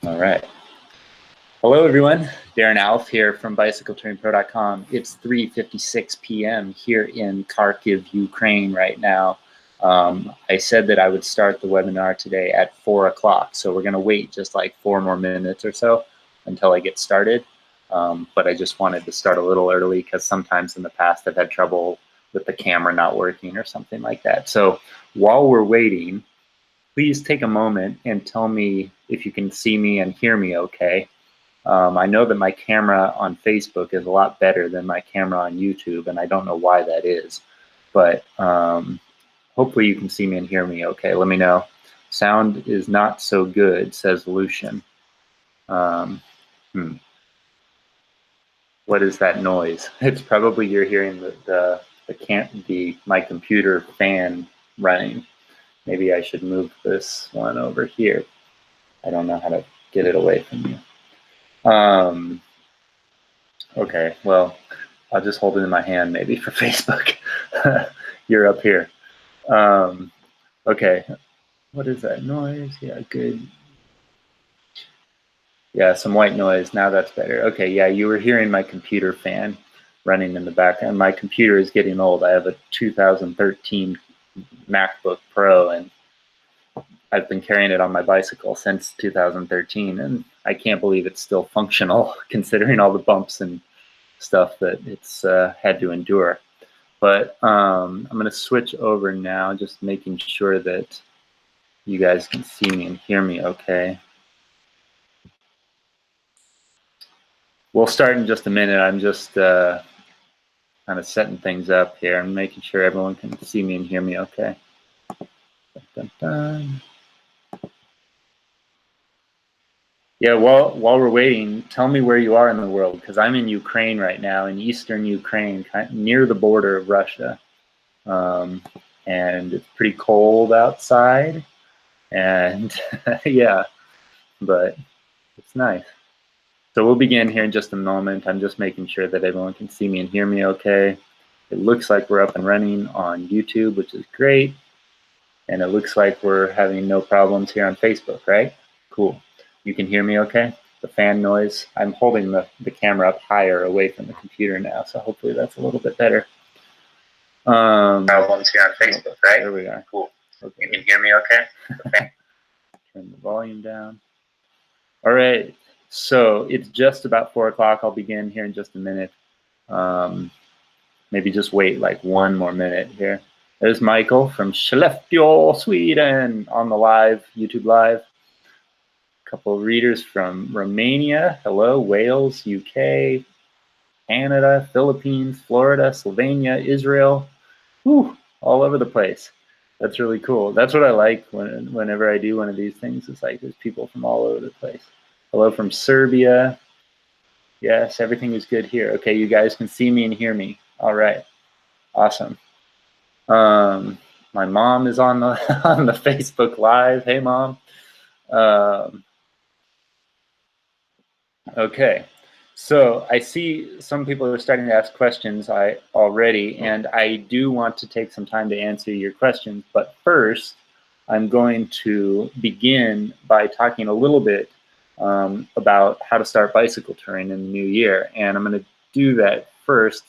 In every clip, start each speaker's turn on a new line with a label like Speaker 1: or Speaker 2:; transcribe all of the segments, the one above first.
Speaker 1: All right. Hello, everyone. Darren Alf here from BicycleTouringPro.com. It's 3:56 p.m. here in Kharkiv, Ukraine right now. I said that I would start the webinar today at 4 o'clock, so we're going to wait just like 4 more minutes or so until I get started. But I just wanted to start a little early because sometimes in the past I've had trouble with the camera not working or something like that. So while we're waiting, please take a moment and tell me if you can see me and hear me okay. I know that my camera on Facebook is a lot better than my camera on YouTube, and I don't know why that is, but hopefully you can see me and hear me okay. Let me know. Sound is not so good, says Lucian. What is that noise? It's probably you're hearing my computer fan running. Maybe I should move this one over here. I don't know how to get it away from you. Okay, well, I'll just hold it in my hand maybe for Facebook. You're up here. Okay, what is that noise? Yeah, good. Yeah, some white noise. Now that's better. Okay, yeah, you were hearing my computer fan running in the background. My computer is getting old. I have a 2013 MacBook Pro, and I've been carrying it on my bicycle since 2013, and I can't believe it's still functional considering all the bumps and stuff that it's had to endure. But I'm going to switch over now, just making sure that you guys can see me and hear me okay. We'll start in just a minute. I'm just kind of setting things up here and making sure everyone can see me and hear me okay. Dun, dun, dun. Yeah, while we're waiting, tell me where you are in the world, because I'm in Ukraine right now, in eastern Ukraine, near the border of Russia. And it's pretty cold outside, and yeah, but it's nice. So we'll begin here in just a moment. I'm just making sure that everyone can see me and hear me okay. It looks like we're up and running on YouTube, which is great. And it looks like we're having no problems here on Facebook, right? Cool. You can hear me okay? The fan noise. I'm holding the camera up higher away from the computer now, so hopefully that's a little bit better. Problems here on Facebook, right? There we are. Cool. Okay. You can hear me okay? Okay. Turn the volume down. All right. So it's just about 4 o'clock. I'll begin here in just a minute. Maybe just wait like 1 more minute here. There's Michael from Skellefteå, Sweden on the live, YouTube live. A couple of readers from Romania. Hello, Wales, UK, Canada, Philippines, Florida, Slovenia, Israel. Whew, all over the place. That's really cool. That's what I like whenever I do one of these things. It's like there's people from all over the place. Hello from Serbia. Yes, everything is good here. Okay, you guys can see me and hear me. All right, awesome. My mom is on the on the Facebook Live. Hey, Mom. Okay, so I see some people are starting to ask questions already, and I do want to take some time to answer your questions. But first, I'm going to begin by talking a little bit about how to start bicycle touring in the new year, and I'm going to do that first.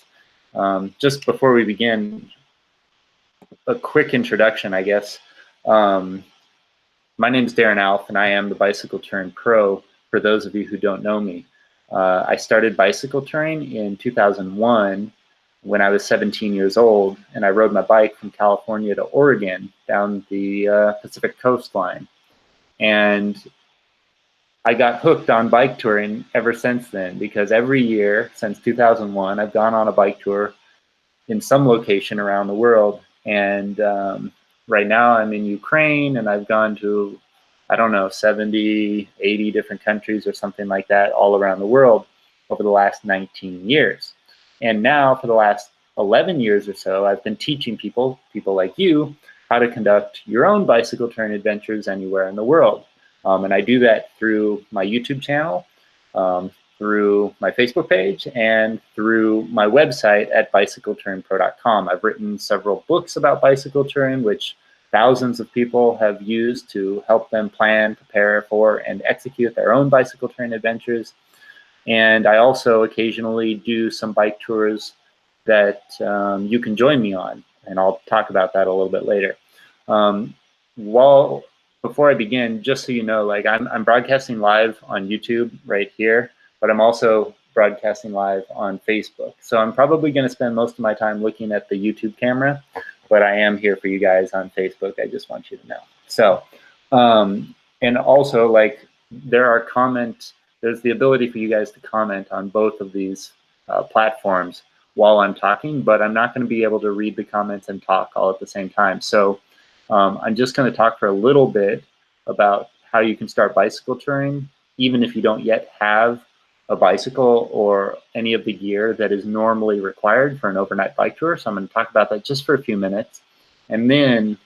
Speaker 1: Just before we begin, a quick introduction, I guess. My name is Darren Alf, and I am the Bicycle Touring Pro, for those of you who don't know me. I started bicycle touring in 2001 when I was 17 years old, and I rode my bike from California to Oregon down the Pacific coastline. And I got hooked on bike touring ever since then, because every year since 2001, I've gone on a bike tour in some location around the world. And right now I'm in Ukraine, and I've gone to, I don't know, 70, 80 different countries or something like that all around the world over the last 19 years. And now for the last 11 years or so, I've been teaching people like you, how to conduct your own bicycle touring adventures anywhere in the world. And I do that through my YouTube channel, through my Facebook page, and through my website at bicycletouringpro.com. I've written several books about bicycle touring, which thousands of people have used to help them plan, prepare for, and execute their own bicycle touring adventures. And I also occasionally do some bike tours that you can join me on, and I'll talk about that a little bit later. Before I begin, just so you know, like I'm broadcasting live on YouTube right here, but I'm also broadcasting live on Facebook. So I'm probably going to spend most of my time looking at the YouTube camera, but I am here for you guys on Facebook. I just want you to know. So, and also, like, there's the ability for you guys to comment on both of these platforms while I'm talking, but I'm not going to be able to read the comments and talk all at the same time. So I'm just going to talk for a little bit about how you can start bicycle touring, even if you don't yet have a bicycle or any of the gear that is normally required for an overnight bike tour. So I'm going to talk about that just for a few minutes, and then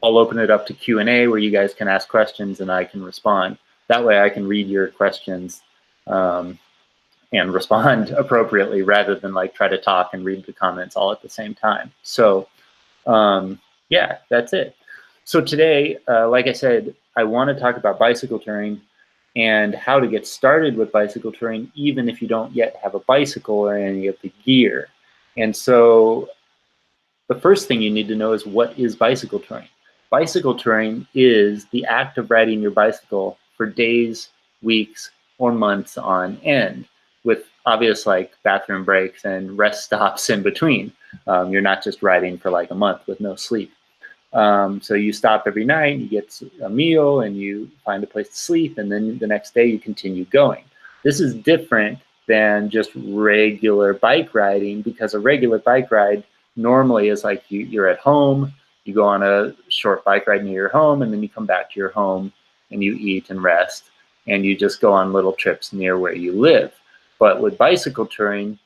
Speaker 1: I'll open it up to Q&A where you guys can ask questions and I can respond. That way I can read your questions and respond appropriately, rather than like try to talk and read the comments all at the same time. So yeah, that's it. So today, like I said, I want to talk about bicycle touring and how to get started with bicycle touring, even if you don't yet have a bicycle or any of the gear. And so the first thing you need to know is, what is bicycle touring? Bicycle touring is the act of riding your bicycle for days, weeks, or months on end, with obvious like bathroom breaks and rest stops in between. You're not just riding for like a month with no sleep. So you stop every night, you get a meal, and you find a place to sleep, and then the next day you continue going. This is different than just regular bike riding, because a regular bike ride normally is like you're at home, you go on a short bike ride near your home, and then you come back to your home and you eat and rest, and you just go on little trips near where you live. But with bicycle touring,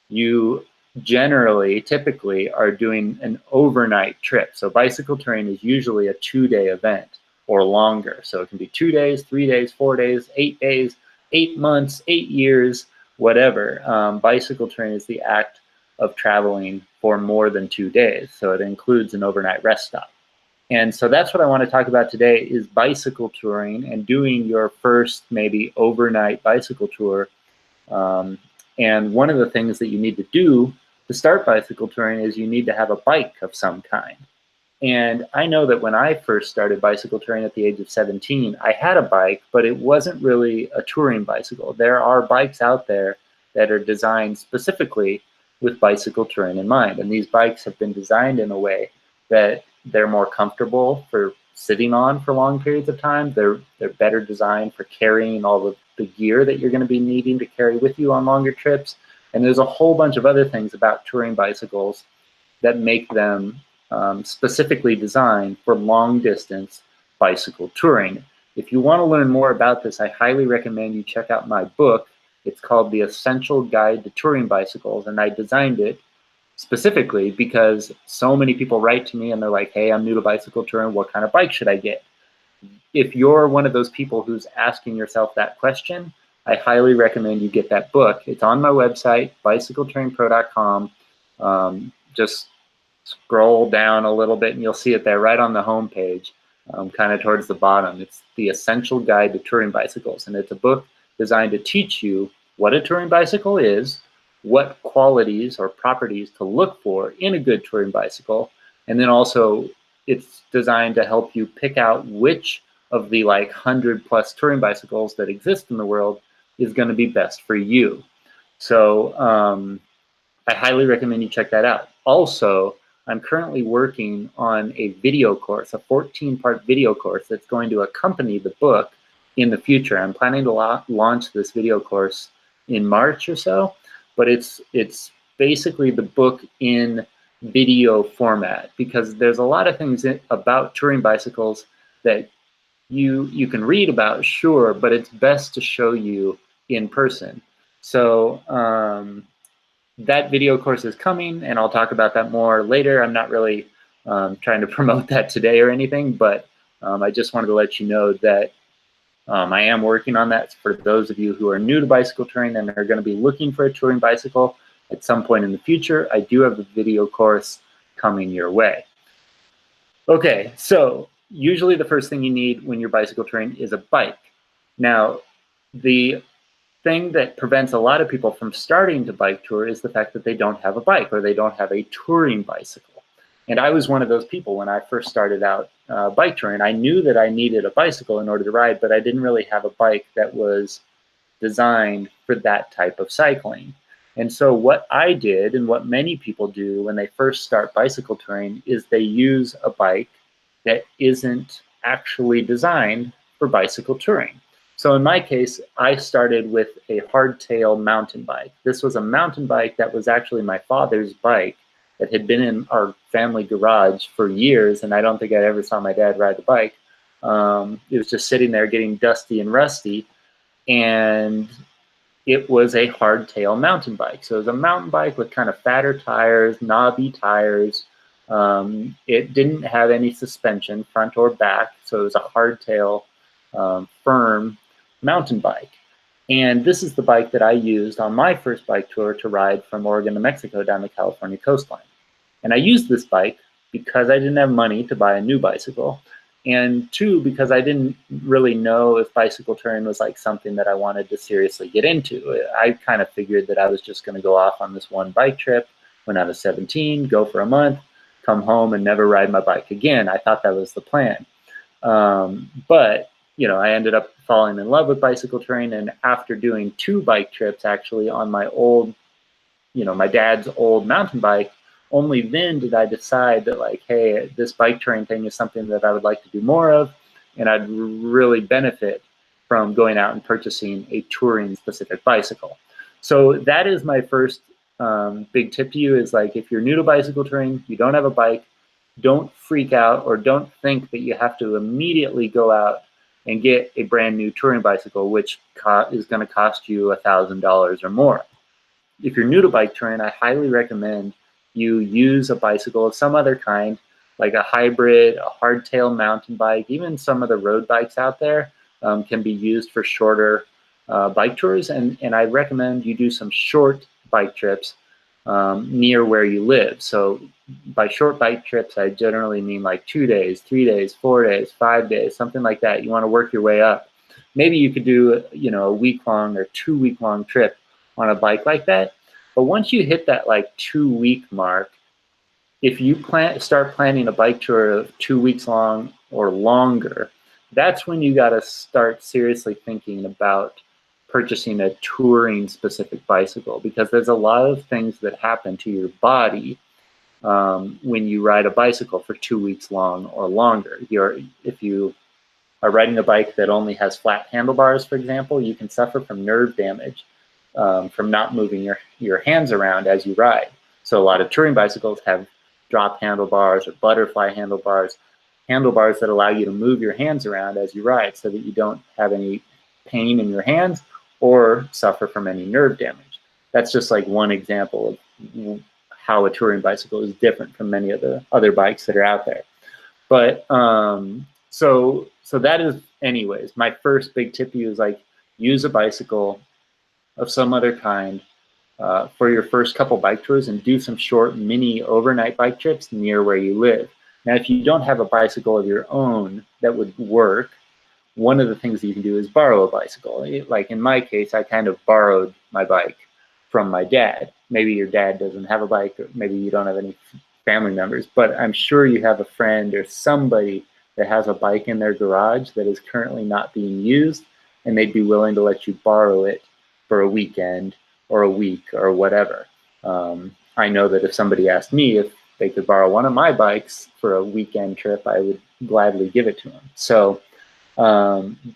Speaker 1: you typically are doing an overnight trip. So bicycle touring is usually a 2-day event or longer. So it can be 2 days, 3 days, 4 days, 8 days, 8 months, 8 years, whatever. Bicycle touring is the act of traveling for more than 2 days. So it includes an overnight rest stop. And so that's what I want to talk about today, is bicycle touring and doing your first maybe overnight bicycle tour. And one of the things that you need to do to start bicycle touring is you need to have a bike of some kind. And I know that when I first started bicycle touring at the age of 17, I had a bike, but it wasn't really a touring bicycle. There are bikes out there that are designed specifically with bicycle touring in mind. And these bikes have been designed in a way that they're more comfortable for sitting on for long periods of time. They're better designed for carrying all of the gear that you're going to be needing to carry with you on longer trips. And there's a whole bunch of other things about touring bicycles that make them specifically designed for long distance bicycle touring. If you want to learn more about this, I highly recommend you check out my book. It's called The Essential Guide to Touring Bicycles, and I designed it specifically because so many people write to me and they're like, hey, I'm new to bicycle touring, what kind of bike should I get? If you're one of those people who's asking yourself that question, I highly recommend you get that book. It's on my website, bicycletouringpro.com. Just scroll down a little bit and you'll see it there right on the home page, kind of towards the bottom. It's The Essential Guide to Touring Bicycles, and it's a book designed to teach you what a touring bicycle is, what qualities or properties to look for in a good touring bicycle, and then also it's designed to help you pick out which of the like 100+ touring bicycles that exist in the world is going to be best for you. So I highly recommend you check that out. Also, I'm currently working on a video course, a 14-part video course that's going to accompany the book in the future. I'm planning to launch this video course in March or so, but it's basically the book in video format, because there's a lot of things about touring bicycles that you can read about, sure, but it's best to show you in person. So that video course is coming, and I'll talk about that more later. I'm not really trying to promote that today or anything, but I just wanted to let you know that I am working on that for those of you who are new to bicycle touring and are going to be looking for a touring bicycle at some point in the future. I do have the video course coming your way. Okay, so usually the first thing you need when you're bicycle touring is a bike. Now, the thing that prevents a lot of people from starting to bike tour is the fact that they don't have a bike or they don't have a touring bicycle. And I was one of those people when I first started out bike touring. I knew that I needed a bicycle in order to ride, but I didn't really have a bike that was designed for that type of cycling. And so what I did and what many people do when they first start bicycle touring is they use a bike that isn't actually designed for bicycle touring. So in my case, I started with a hardtail mountain bike. This was a mountain bike that was actually my father's bike that had been in our family garage for years, and I don't think I ever saw my dad ride the bike. It was just sitting there getting dusty and rusty, and it was a hardtail mountain bike. So it was a mountain bike with kind of fatter tires, knobby tires. It didn't have any suspension, front or back, so it was a hardtail, firm mountain bike. And this is the bike that I used on my first bike tour to ride from Oregon to Mexico down the California coastline. And I used this bike because I didn't have money to buy a new bicycle, and two, because I didn't really know if bicycle touring was like something that I wanted to seriously get into. I kind of figured that I was just going to go off on this one bike trip when I was 17, go for a month, come home and never ride my bike again. I thought that was the plan. But I ended up falling in love with bicycle touring, and after doing 2 bike trips actually on my old, my dad's old mountain bike, only then did I decide that, like, hey, this bike touring thing is something that I would like to do more of, and I'd really benefit from going out and purchasing a touring specific bicycle. So that is my first big tip to you is, like, if you're new to bicycle touring, you don't have a bike, don't freak out or don't think that you have to immediately go out and get a brand new touring bicycle, which is going to cost you $1,000 or more. If you're new to bike touring, I highly recommend you use a bicycle of some other kind, like a hybrid, a hardtail mountain bike. Even some of the road bikes out there can be used for shorter bike tours, and I recommend you do some short bike trips near where you live. So by short bike trips, I generally mean like 2 days, 3 days, 4 days, 5 days, something like that. You want to work your way up. Maybe you could do a week-long or 2-week-long trip on a bike like that. But once you hit that like 2-week mark, if you start planning a bike tour of 2 weeks long or longer, that's when you got to start seriously thinking about purchasing a touring specific bicycle, because there's a lot of things that happen to your body when you ride a bicycle for 2 weeks long or longer. If you are riding a bike that only has flat handlebars, for example, you can suffer from nerve damage from not moving your hands around as you ride. So a lot of touring bicycles have drop handlebars or butterfly handlebars that allow you to move your hands around as you ride so that you don't have any pain in your hands or suffer from any nerve damage. That's just like one example of how a touring bicycle is different from many of the other bikes that are out there. But so that is, anyways, my first big tip to you is, like, use a bicycle of some other kind for your first couple bike tours, and do some short mini overnight bike trips near where you live. Now, if you don't have a bicycle of your own that would work, one of the things that you can do is borrow a bicycle. Like in my case, I kind of borrowed my bike from my dad. Maybe your dad doesn't have a bike, or maybe you don't have any family members, but I'm sure you have a friend or somebody that has a bike in their garage that is currently not being used, and they'd be willing to let you borrow it for a weekend or a week or whatever. I know that if somebody asked me if they could borrow one of my bikes for a weekend trip, I would gladly give it to them. So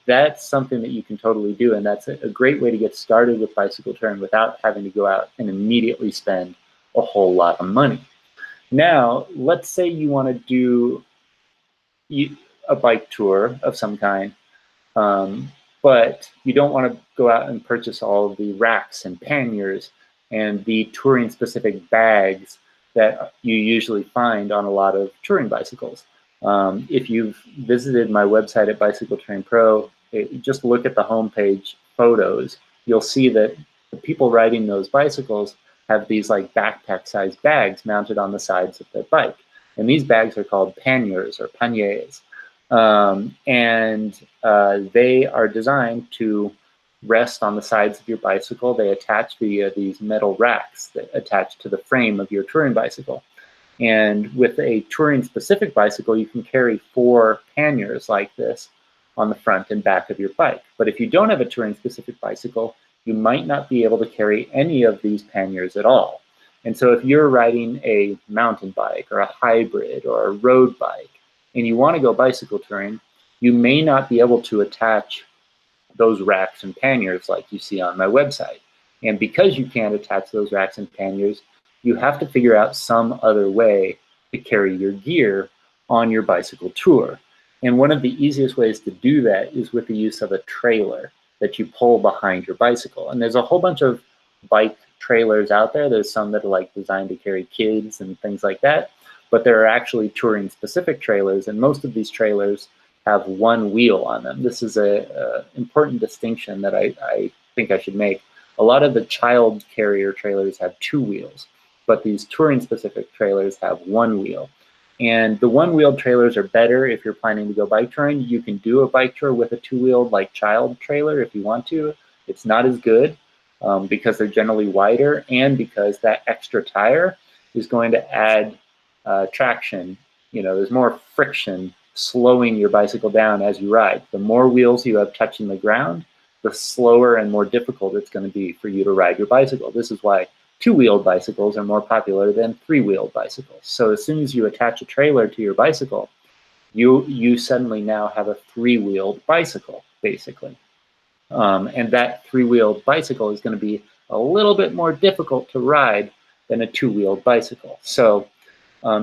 Speaker 1: that's something that you can totally do, and that's a great way to get started with bicycle touring without having to go out and immediately spend a whole lot of money. Now, let's say you want to do a bike tour of some kind, but you don't want to go out and purchase all of the racks and panniers and the touring specific bags that you usually find on a lot of touring bicycles. If you've visited my website at Bicycle Touring Pro, just look at the homepage photos. You'll see that the people riding those bicycles have these like backpack sized bags mounted on the sides of their bike. And these bags are called panniers or panniers. They are designed to rest on the sides of your bicycle. They attach via these metal racks that attach to the frame of your touring bicycle. And with a touring-specific bicycle, you can carry 4 panniers like this on the front and back of your bike. But if you don't have a touring-specific bicycle, you might not be able to carry any of these panniers at all. And so if you're riding a mountain bike or a hybrid or a road bike, and you want to go bicycle touring, you may not be able to attach those racks and panniers like you see on my website. And because you can't attach those racks and panniers, you have to figure out some other way to carry your gear on your bicycle tour. And one of the easiest ways to do that is with the use of a trailer that you pull behind your bicycle. And there's a whole bunch of bike trailers out there. There's some that are like designed to carry kids and things like that. But there are actually touring specific trailers, and most of these trailers have one wheel on them. This is an important distinction that I think I should make. A lot of the child carrier trailers have 2 wheels, but these touring specific trailers have 1 wheel. And the 1-wheeled trailers are better if you're planning to go bike touring. You can do a bike tour with a 2-wheeled like child trailer if you want to. It's not as good because they're generally wider, and because that extra tire is going to add traction. You know, there's more friction slowing your bicycle down as you ride. The more wheels you have touching the ground, the slower and more difficult it's going to be for you to ride your bicycle. This is why 2-wheeled bicycles are more popular than 3-wheeled bicycles. So as soon as you attach a trailer to your bicycle, you suddenly now have a 3-wheeled bicycle, basically. And that 3-wheeled bicycle is going to be a little bit more difficult to ride than a 2-wheeled bicycle. So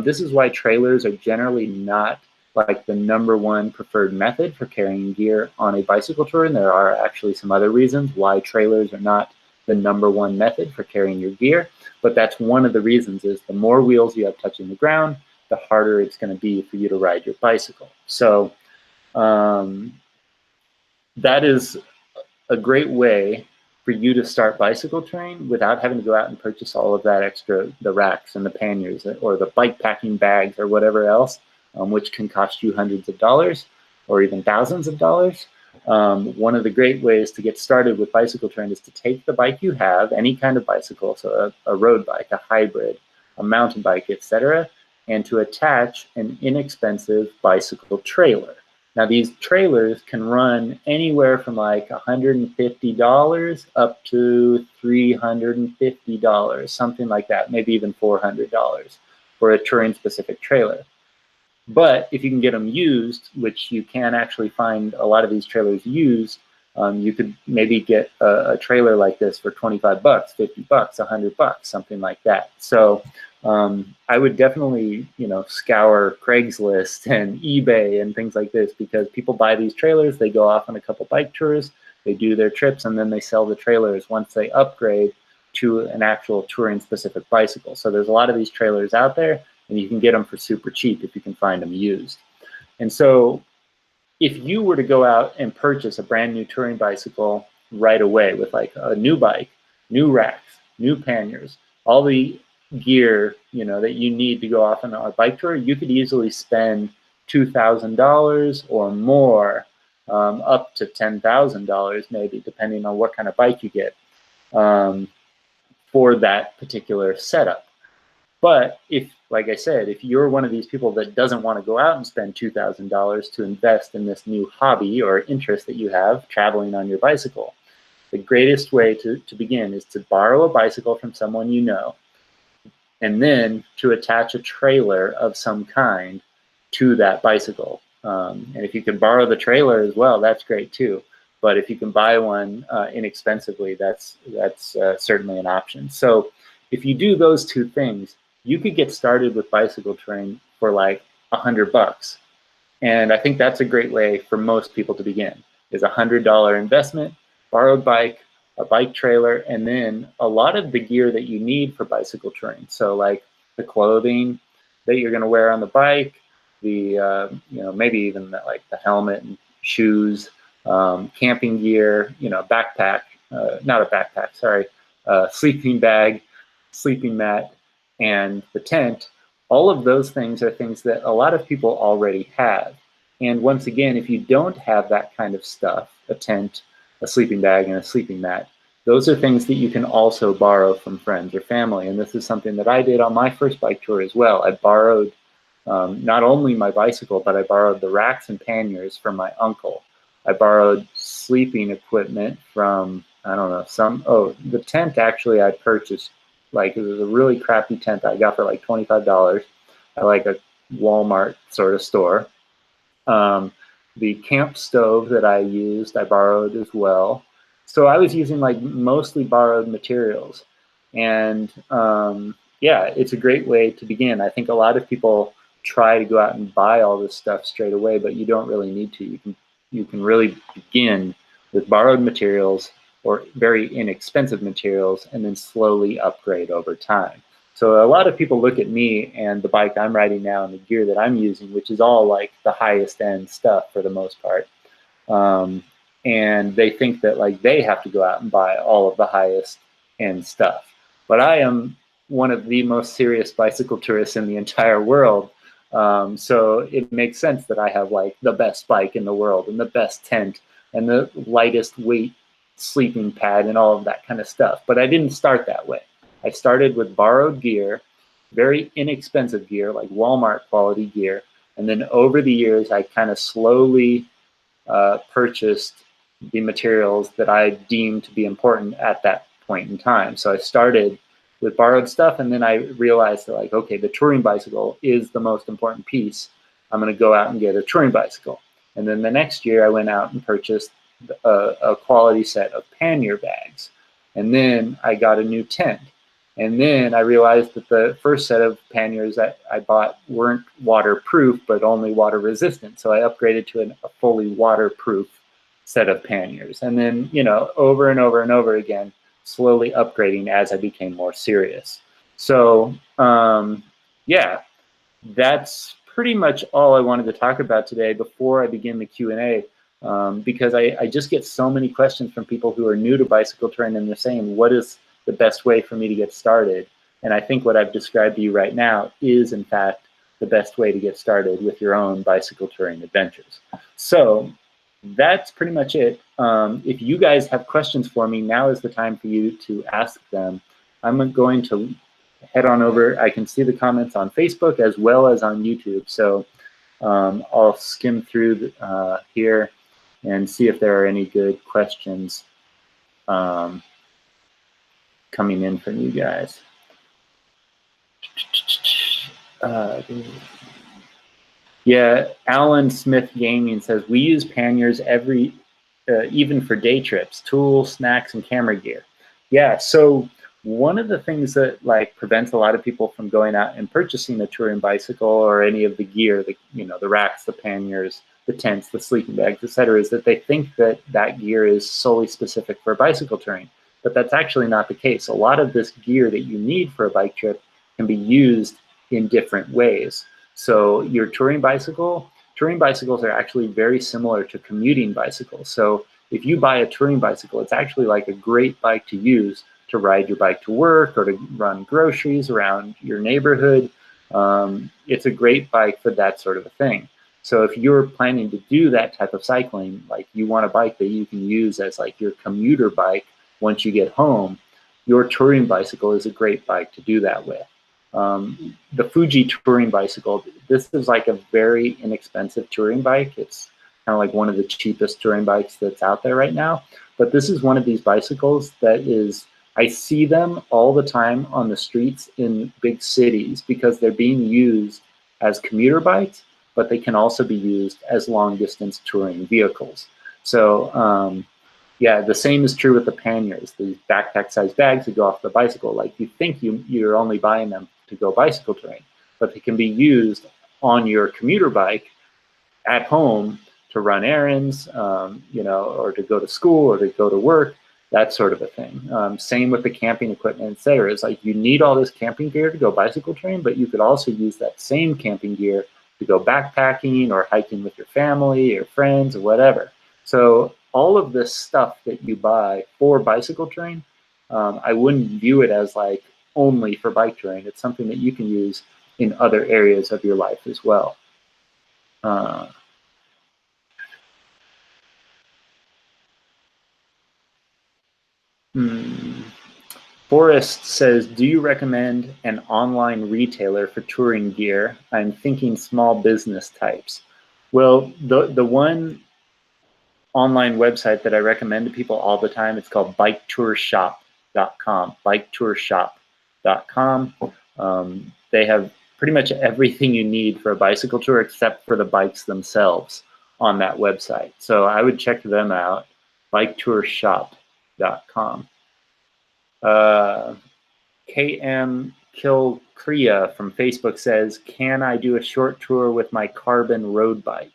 Speaker 1: this is why trailers are generally not like the #1 preferred method for carrying gear on a bicycle tour. And there are actually some other reasons why trailers are not the #1 method for carrying your gear. But that's one of the reasons, is the more wheels you have touching the ground, the harder it's going to be for you to ride your bicycle. So that is a great way for you to start bicycle touring without having to go out and purchase all of that extra, the racks and the panniers or the bike packing bags or whatever else, which can cost you hundreds of dollars or even thousands of dollars. One of the great ways to get started with bicycle touring is to take the bike you have, any kind of bicycle, so a road bike, a hybrid, a mountain bike, etc., and to attach an inexpensive bicycle trailer. Now, these trailers can run anywhere from like $150 up to $350, something like that, maybe even $400 for a touring-specific trailer. But if you can get them used, which you can actually find a lot of these trailers used, you could maybe get a trailer like this for 25 bucks, 50 bucks, 100 bucks, something like that. So I would definitely, scour Craigslist and eBay and things like this, because people buy these trailers, they go off on a couple bike tours, they do their trips, and then they sell the trailers once they upgrade to an actual touring specific bicycle. So there's a lot of these trailers out there, and you can get them for super cheap if you can find them used. And so if you were to go out and purchase a brand new touring bicycle right away with like a new bike, new racks, new panniers, all the gear that you need to go off on a bike tour, you could easily spend $2,000 or more, up to $10,000 maybe, depending on what kind of bike you get, for that particular setup. But if, like I said, if you're one of these people that doesn't want to go out and spend $2,000 to invest in this new hobby or interest that you have, traveling on your bicycle, the greatest way to begin is to borrow a bicycle from someone you know, and then to attach a trailer of some kind to that bicycle. And if you can borrow the trailer as well, that's great too. But if you can buy one inexpensively, that's certainly an option. So if you do those 2 things, you could get started with bicycle touring for like $100. And I think that's a great way for most people to begin, is $100 investment, borrowed bike, a bike trailer, and then a lot of the gear that you need for bicycle touring. So like the clothing that you're going to wear on the bike, the maybe even like the helmet and shoes, camping gear, backpack, not a backpack, sorry, sleeping bag, sleeping mat, and the tent, All of those things are things that a lot of people already have. And once again, if you don't have that kind of stuff, a tent, a sleeping bag, and a sleeping mat, those are things that you can also borrow from friends or family. And this is something that I did on my first bike tour as well. I borrowed not only my bicycle, but I borrowed the racks and panniers from my uncle. I borrowed sleeping equipment from, I don't know, the tent actually I purchased, like it was a really crappy tent I got for like $25 at like a Walmart sort of store. The camp stove that I used, I borrowed as well. So I was using like mostly borrowed materials. And yeah, it's a great way to begin. I think a lot of people try to go out and buy all this stuff straight away, but you don't really need to. You can really begin with borrowed materials or very inexpensive materials and then slowly upgrade over time. So a lot of people look at me and the bike I'm riding now and the gear that I'm using, which is all like the highest end stuff for the most part. And they think that like they have to go out and buy all of the highest end stuff. But I am one of the most serious bicycle tourists in the entire world. So it makes sense that I have like the best bike in the world and the best tent and the lightest weight sleeping pad and all of that kind of stuff. But I didn't start that way. I started with borrowed gear, very inexpensive gear, like Walmart quality gear. And then over the years, I kind of slowly purchased the materials that I deemed to be important at that point in time. So I started with borrowed stuff, and then I realized that, like, okay, the touring bicycle is the most important piece. I'm going to go out and get a touring bicycle. And then the next year, I went out and purchased a quality set of pannier bags. And then I got a new tent. And then I realized that the first set of panniers that I bought weren't waterproof, but only water resistant. So I upgraded to a fully waterproof set of panniers. And then, you know, over and over and over again, slowly upgrading as I became more serious. So yeah, that's pretty much all I wanted to talk about today before I begin the Q&A. Because I just get so many questions from people who are new to bicycle touring, and they're saying, what is the best way for me to get started? And I think what I've described to you right now is, in fact, the best way to get started with your own bicycle touring adventures. So that's pretty much it. If you guys have questions for me, now is the time for you to ask them. I'm going to head on over. I can see the comments on Facebook as well as on YouTube. So I'll skim through here and see if there are any good questions coming in from you guys. Yeah, Alan Smith Gaming says, we use panniers even for day trips, tools, snacks, and camera gear. Yeah, so one of the things that like prevents a lot of people from going out and purchasing a touring bicycle or any of the gear, the racks, the panniers, the tents, the sleeping bags, etc., is that they think that that gear is solely specific for bicycle touring. But that's actually not the case. A lot of this gear that you need for a bike trip can be used in different ways. So your touring bicycles are actually very similar to commuting bicycles. So if you buy a touring bicycle, it's actually like a great bike to use to ride your bike to work or to run groceries around your neighborhood. It's a great bike for that sort of a thing. So if you're planning to do that type of cycling, like you want a bike that you can use as like your commuter bike once you get home, your touring bicycle is a great bike to do that with. The Fuji touring bicycle, this is like a very inexpensive touring bike. It's kind of like one of the cheapest touring bikes that's out there right now. But this is one of these bicycles that is, I see them all the time on the streets in big cities because they're being used as commuter bikes, but they can also be used as long distance touring vehicles. So yeah, the same is true with the panniers, these backpack-sized bags that go off the bicycle. Like you think you're only buying them to go bicycle touring, but they can be used on your commuter bike at home to run errands, or to go to school or to go to work, that sort of a thing. Same with the camping equipment, etc. It's like you need all this camping gear to go bicycle touring, but you could also use that same camping gear to go backpacking or hiking with your family or friends or whatever. So all of this stuff that you buy for bicycle touring, I wouldn't view it as like only for bike touring. It's something that you can use in other areas of your life as well. Forrest says, do you recommend an online retailer for touring gear? I'm thinking small business types. Well, the one online website that I recommend to people all the time, it's called biketourshop.com, biketourshop.com. They have pretty much everything you need for a bicycle tour except for the bikes themselves on that website. So I would check them out, biketourshop.com. KM Kilcrea from Facebook says, can I do a short tour with my carbon road bike?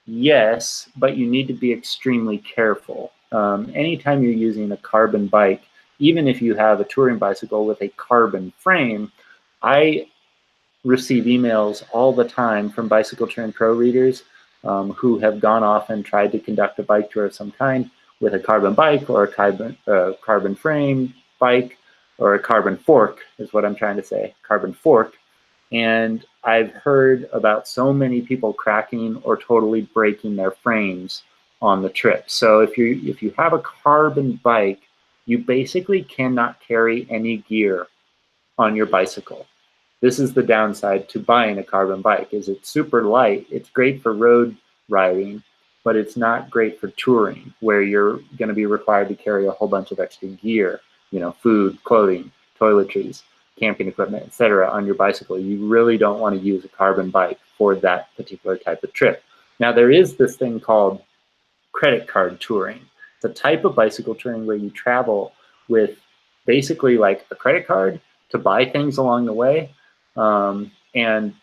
Speaker 1: Yes, but you need to be extremely careful. Anytime you're using a carbon bike, even if you have a touring bicycle with a carbon frame, I receive emails all the time from Bicycle Touring Pro readers who have gone off and tried to conduct a bike tour of some kind with a carbon bike or a carbon frame bike, or a carbon fork is what I'm trying to say, carbon fork. And I've heard about so many people cracking or totally breaking their frames on the trip. So if you have a carbon bike, you basically cannot carry any gear on your bicycle. This is the downside to buying a carbon bike, is it's super light. It's great for road riding, but it's not great for touring, where you're going to be required to carry a whole bunch of extra gear, you know, food, clothing, toiletries, camping equipment, etc. on your bicycle. You really don't want to use a carbon bike for that particular type of trip. Now, there is this thing called credit card touring. It's a type of bicycle touring where you travel with basically like a credit card to buy things along the way, and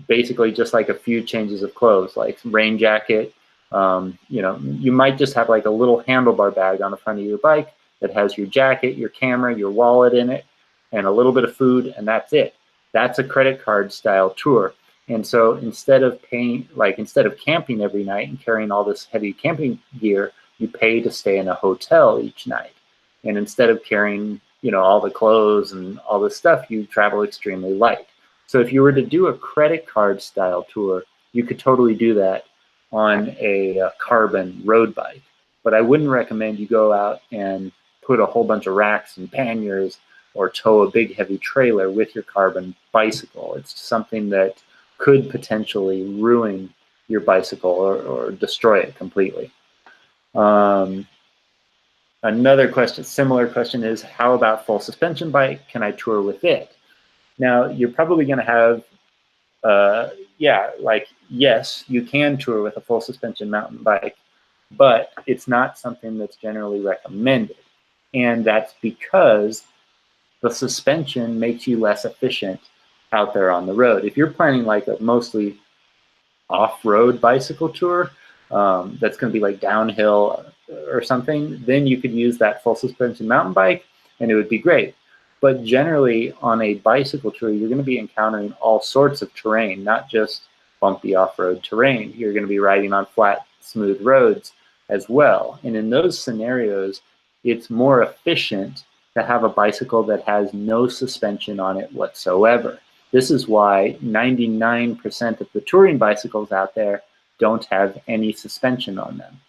Speaker 1: basically just like a few changes of clothes, like some rain jacket. You know, you might just have like a little handlebar bag on the front of your bike that has your jacket, your camera, your wallet in it, and a little bit of food, and that's it. That's a credit card style tour. And so instead of camping every night and carrying all this heavy camping gear, you pay to stay in a hotel each night. And instead of carrying, you know, all the clothes and all this stuff, you travel extremely light. So if you were to do a credit card style tour, you could totally do that on a carbon road bike. But I wouldn't recommend you go out and put a whole bunch of racks and panniers or tow a big heavy trailer with your carbon bicycle. It's something that could potentially ruin your bicycle or destroy it completely. Another question, similar question, is how about full suspension bike? Can I tour with it? Now, you're probably going to have, yes, you can tour with a full suspension mountain bike, but it's not something that's generally recommended. And that's because the suspension makes you less efficient out there on the road. If you're planning like a mostly off-road bicycle tour that's going to be like downhill or something, then you could use that full suspension mountain bike and it would be great. But generally on a bicycle tour, you're going to be encountering all sorts of terrain, not just bumpy off-road terrain. You're going to be riding on flat, smooth roads as well. And in those scenarios, it's more efficient to have a bicycle that has no suspension on it whatsoever. This is why 99% of the touring bicycles out there don't have any suspension on them.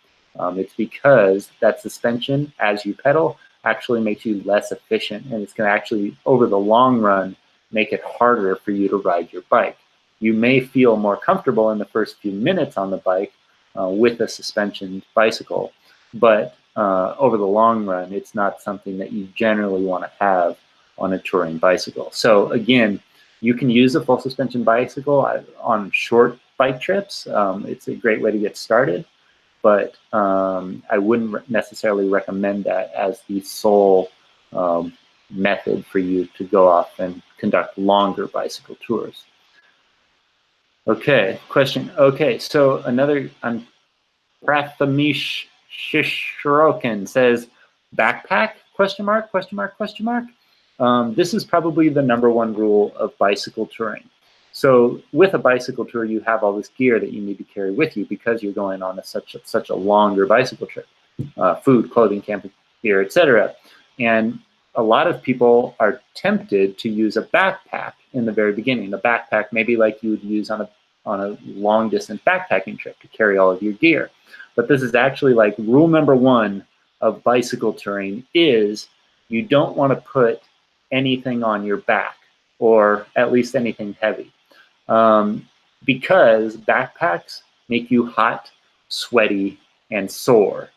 Speaker 1: It's because that suspension, as you pedal, actually makes you less efficient, and it's going to actually, over the long run, make it harder for you to ride your bike. You may feel more comfortable in the first few minutes on the bike with a suspension bicycle, but over the long run, it's not something that you generally want to have on a touring bicycle. So again, you can use a full suspension bicycle on short bike trips. It's a great way to get started, but I wouldn't necessarily recommend that as the sole method for you to go off and conduct longer bicycle tours. Okay, question. Okay, so another, Prathamish Shishrokin says, backpack, question mark, question mark, question mark. This is probably the #1 rule of bicycle touring. So with a bicycle tour, you have all this gear that you need to carry with you because you're going on such a longer bicycle trip. Food, clothing, camping gear, etc. And a lot of people are tempted to use a backpack in the very beginning. The backpack, maybe like you would use on a long distance backpacking trip to carry all of your gear. But this is actually like rule number one of bicycle touring is you don't want to put anything on your back, or at least anything heavy, because backpacks make you hot, sweaty, and sore,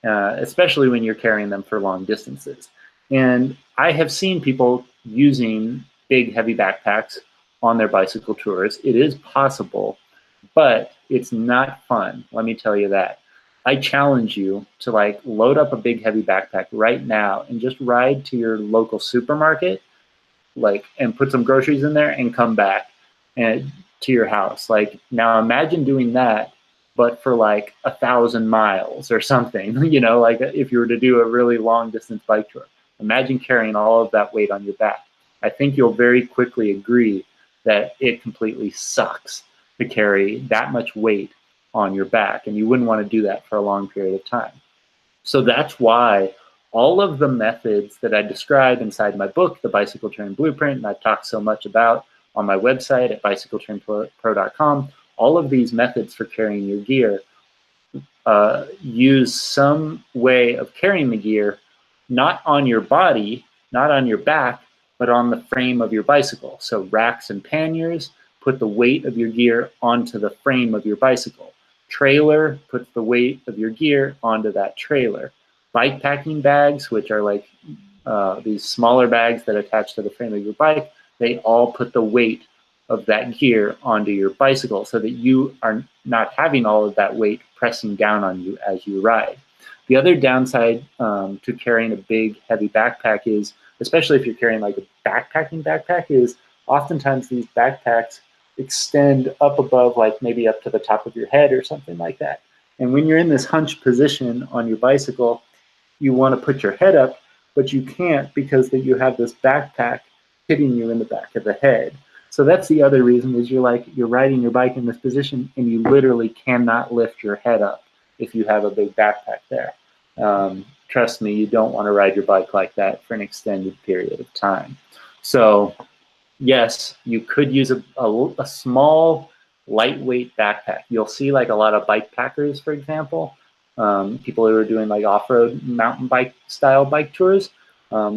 Speaker 1: especially when you're carrying them for long distances. And I have seen people using big, heavy backpacks on their bicycle tours. It is possible, but it's not fun, let me tell you that. I challenge you to like load up a big, heavy backpack right now and just ride to your local supermarket, like, and put some groceries in there and come back and to your house. Like, now imagine doing that, but for like 1,000 miles or something, you know, like if you were to do a really long distance bike tour. Imagine carrying all of that weight on your back. I think you'll very quickly agree that it completely sucks to carry that much weight on your back, and you wouldn't want to do that for a long period of time. So that's why all of the methods that I describe inside my book, The Bicycle Touring Blueprint, and I've talked so much about on my website at bicycletouringpro.com, all of these methods for carrying your gear use some way of carrying the gear, not on your body, not on your back, but on the frame of your bicycle. So racks and panniers put the weight of your gear onto the frame of your bicycle. Trailer puts the weight of your gear onto that trailer. Bike packing bags, which are like these smaller bags that attach to the frame of your bike, they all put the weight of that gear onto your bicycle so that you are not having all of that weight pressing down on you as you ride. The other downside to carrying a big, heavy backpack is, especially if you're carrying like a backpacking backpack, is oftentimes these backpacks extend up above, like maybe up to the top of your head or something like that. And when you're in this hunched position on your bicycle, you want to put your head up, but you can't because that you have this backpack hitting you in the back of the head. So that's the other reason, is you're riding your bike in this position and you literally cannot lift your head up if you have a big backpack there. Trust me, you don't want to ride your bike like that for an extended period of time. So yes, you could use a small, lightweight backpack. You'll see like a lot of bike packers, for example, people who are doing like off-road mountain bike style bike tours,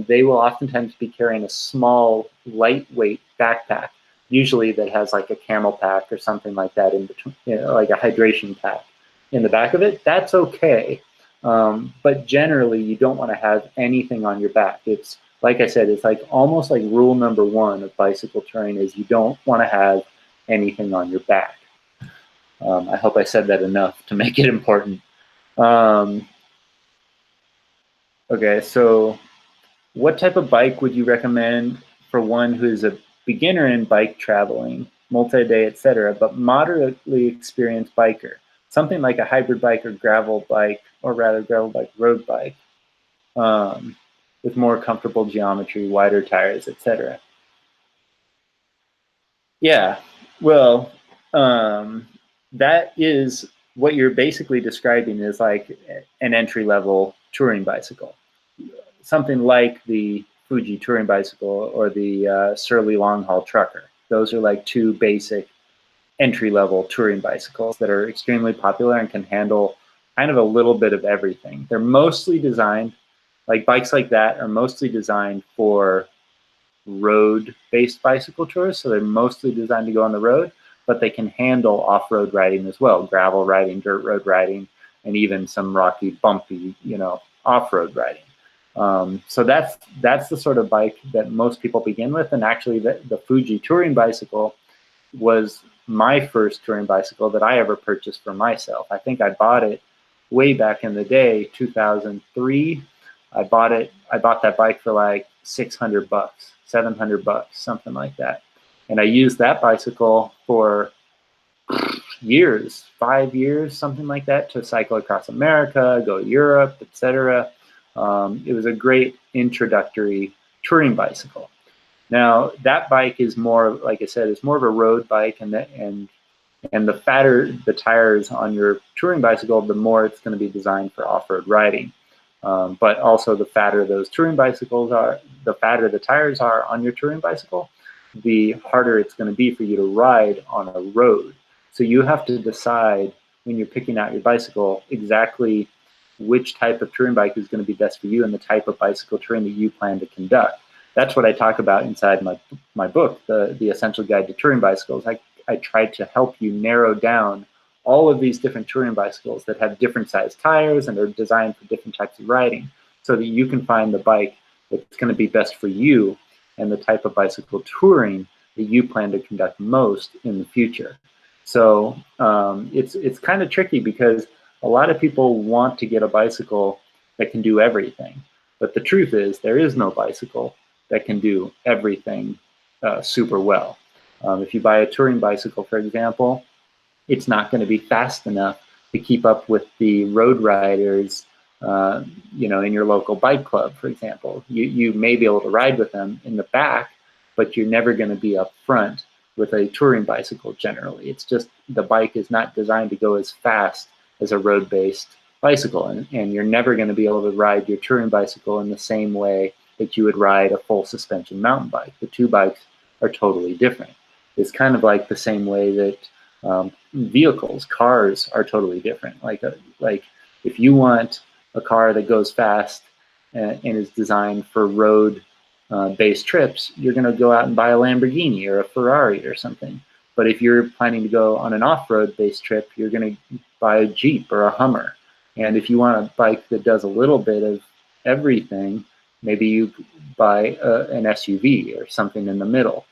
Speaker 1: they will oftentimes be carrying a small, lightweight backpack, usually that has like a camel pack or something like that in between, you know, like a hydration pack in the back of it. That's okay. But generally, you don't want to have anything on your back. It's, like I said, it's like almost like rule number one of bicycle touring is you don't want to have anything on your back. I hope I said that enough to make it important. Okay, so what type of bike would you recommend for one who is a beginner in bike traveling, multi-day, etc., but moderately experienced biker? Something like a hybrid bike or gravel bike, or rather gravel bike, road bike, with more comfortable geometry, wider tires, etc. Yeah, well, that is what you're basically describing is like an entry-level touring bicycle. Something like the Fuji touring bicycle or the Surly long haul trucker. Those are like two basic entry-level touring bicycles that are extremely popular and can handle kind of a little bit of everything. They're mostly designed, like bikes like that are mostly designed for road-based bicycle tours, so they're mostly designed to go on the road, but they can handle off-road riding as well, gravel riding, dirt road riding, and even some rocky, bumpy, you know, off-road riding. So that's the sort of bike that most people begin with, and actually the Fuji touring bicycle was my first touring bicycle that I ever purchased for myself. I think I bought it way back in the day, 2003. I bought that bike for like $600, $700, something like that. And I used that bicycle for years, 5 years, something like that, to cycle across America, go to Europe, etc. It was a great introductory touring bicycle. Now that bike is more, like I said, it's more of a road bike, and the fatter the tires on your touring bicycle, the more it's going to be designed for off-road riding. But also the fatter those touring bicycles are, the fatter the tires are on your touring bicycle, the harder it's going to be for you to ride on a road. So you have to decide when you're picking out your bicycle exactly which type of touring bike is going to be best for you and the type of bicycle touring that you plan to conduct. That's what I talk about inside my book, the Essential Guide to Touring Bicycles. I tried to help you narrow down all of these different touring bicycles that have different size tires and are designed for different types of riding, so that you can find the bike that's going to be best for you and the type of bicycle touring that you plan to conduct most in the future. So it's kind of tricky, because a lot of people want to get a bicycle that can do everything. But the truth is, there is no bicycle that can do everything super well. If you buy a touring bicycle, for example, it's not going to be fast enough to keep up with the road riders, in your local bike club, for example. You may be able to ride with them in the back, but you're never going to be up front with a touring bicycle generally. It's just the bike is not designed to go as fast as a road-based bicycle, and you're never going to be able to ride your touring bicycle in the same way that you would ride a full suspension mountain bike. The two bikes are totally different. It's kind of like the same way that cars are totally different. Like if you want a car that goes fast and is designed for road-based trips, you're going to go out and buy a Lamborghini or a Ferrari or something. But if you're planning to go on an off-road based trip, you're going to buy a Jeep or a Hummer. And if you want a bike that does a little bit of everything, maybe you buy an SUV or something in the middle,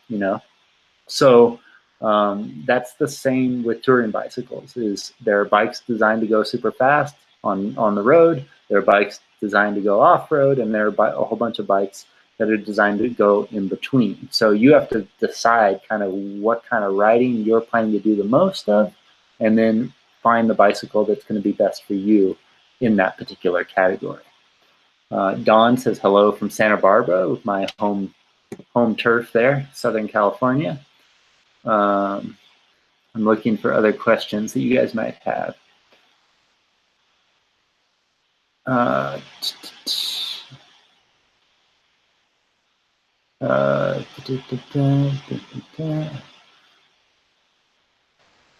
Speaker 1: So that's the same with touring bicycles. There are bikes designed to go super fast on the road. There are bikes designed to go off-road, and there are a whole bunch of bikes that are designed to go in between. So you have to decide kind of what kind of riding you're planning to do the most of, and then find the bicycle that's going to be best for you in that particular category. Dawn says hello from Santa Barbara, with my home turf there, Southern California. I'm looking for other questions that you guys might have.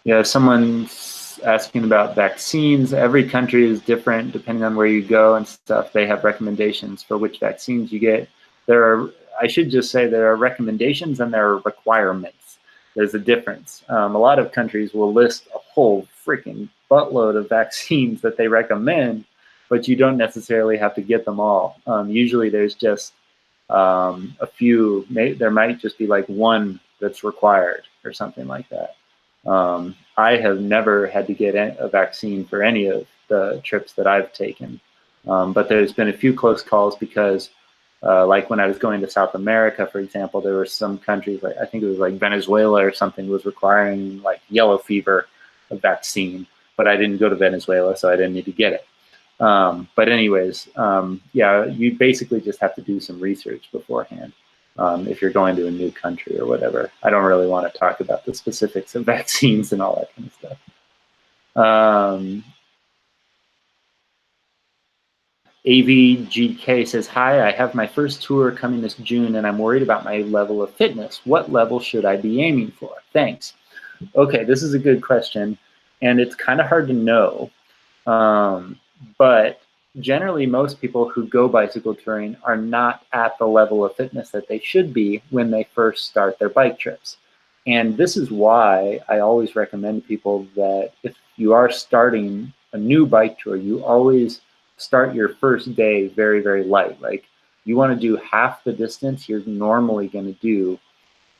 Speaker 1: Yeah, someone's asking about vaccines. Every country is different depending on where you go and stuff. They have recommendations for which vaccines you get. I should just say there are recommendations and there are requirements. There's a difference. A lot of countries will list a whole freaking buttload of vaccines that they recommend, but you don't necessarily have to get them all. Usually there's just a few. There might just be like one that's required or something like that. I have never had to get a vaccine for any of the trips that I've taken, but there's been a few close calls because like when I was going to South America, for example, there were some countries, like I think it was like Venezuela or something, was requiring like yellow fever vaccine, but I didn't go to Venezuela, so I didn't need to get it. But anyways, yeah, you basically just have to do some research beforehand if you're going to a new country or whatever. I don't really want to talk about the specifics of vaccines and all that kind of stuff. AVGK says, hi, I have my first tour coming this June and I'm worried about my level of fitness. What level should I be aiming for? Thanks. Okay, this is a good question, and it's kind of hard to know. But generally, most people who go bicycle touring are not at the level of fitness that they should be when they first start their bike trips. And this is why I always recommend people that if you are starting a new bike tour, you always start your first day very, very light. Like you want to do half the distance you're normally going to do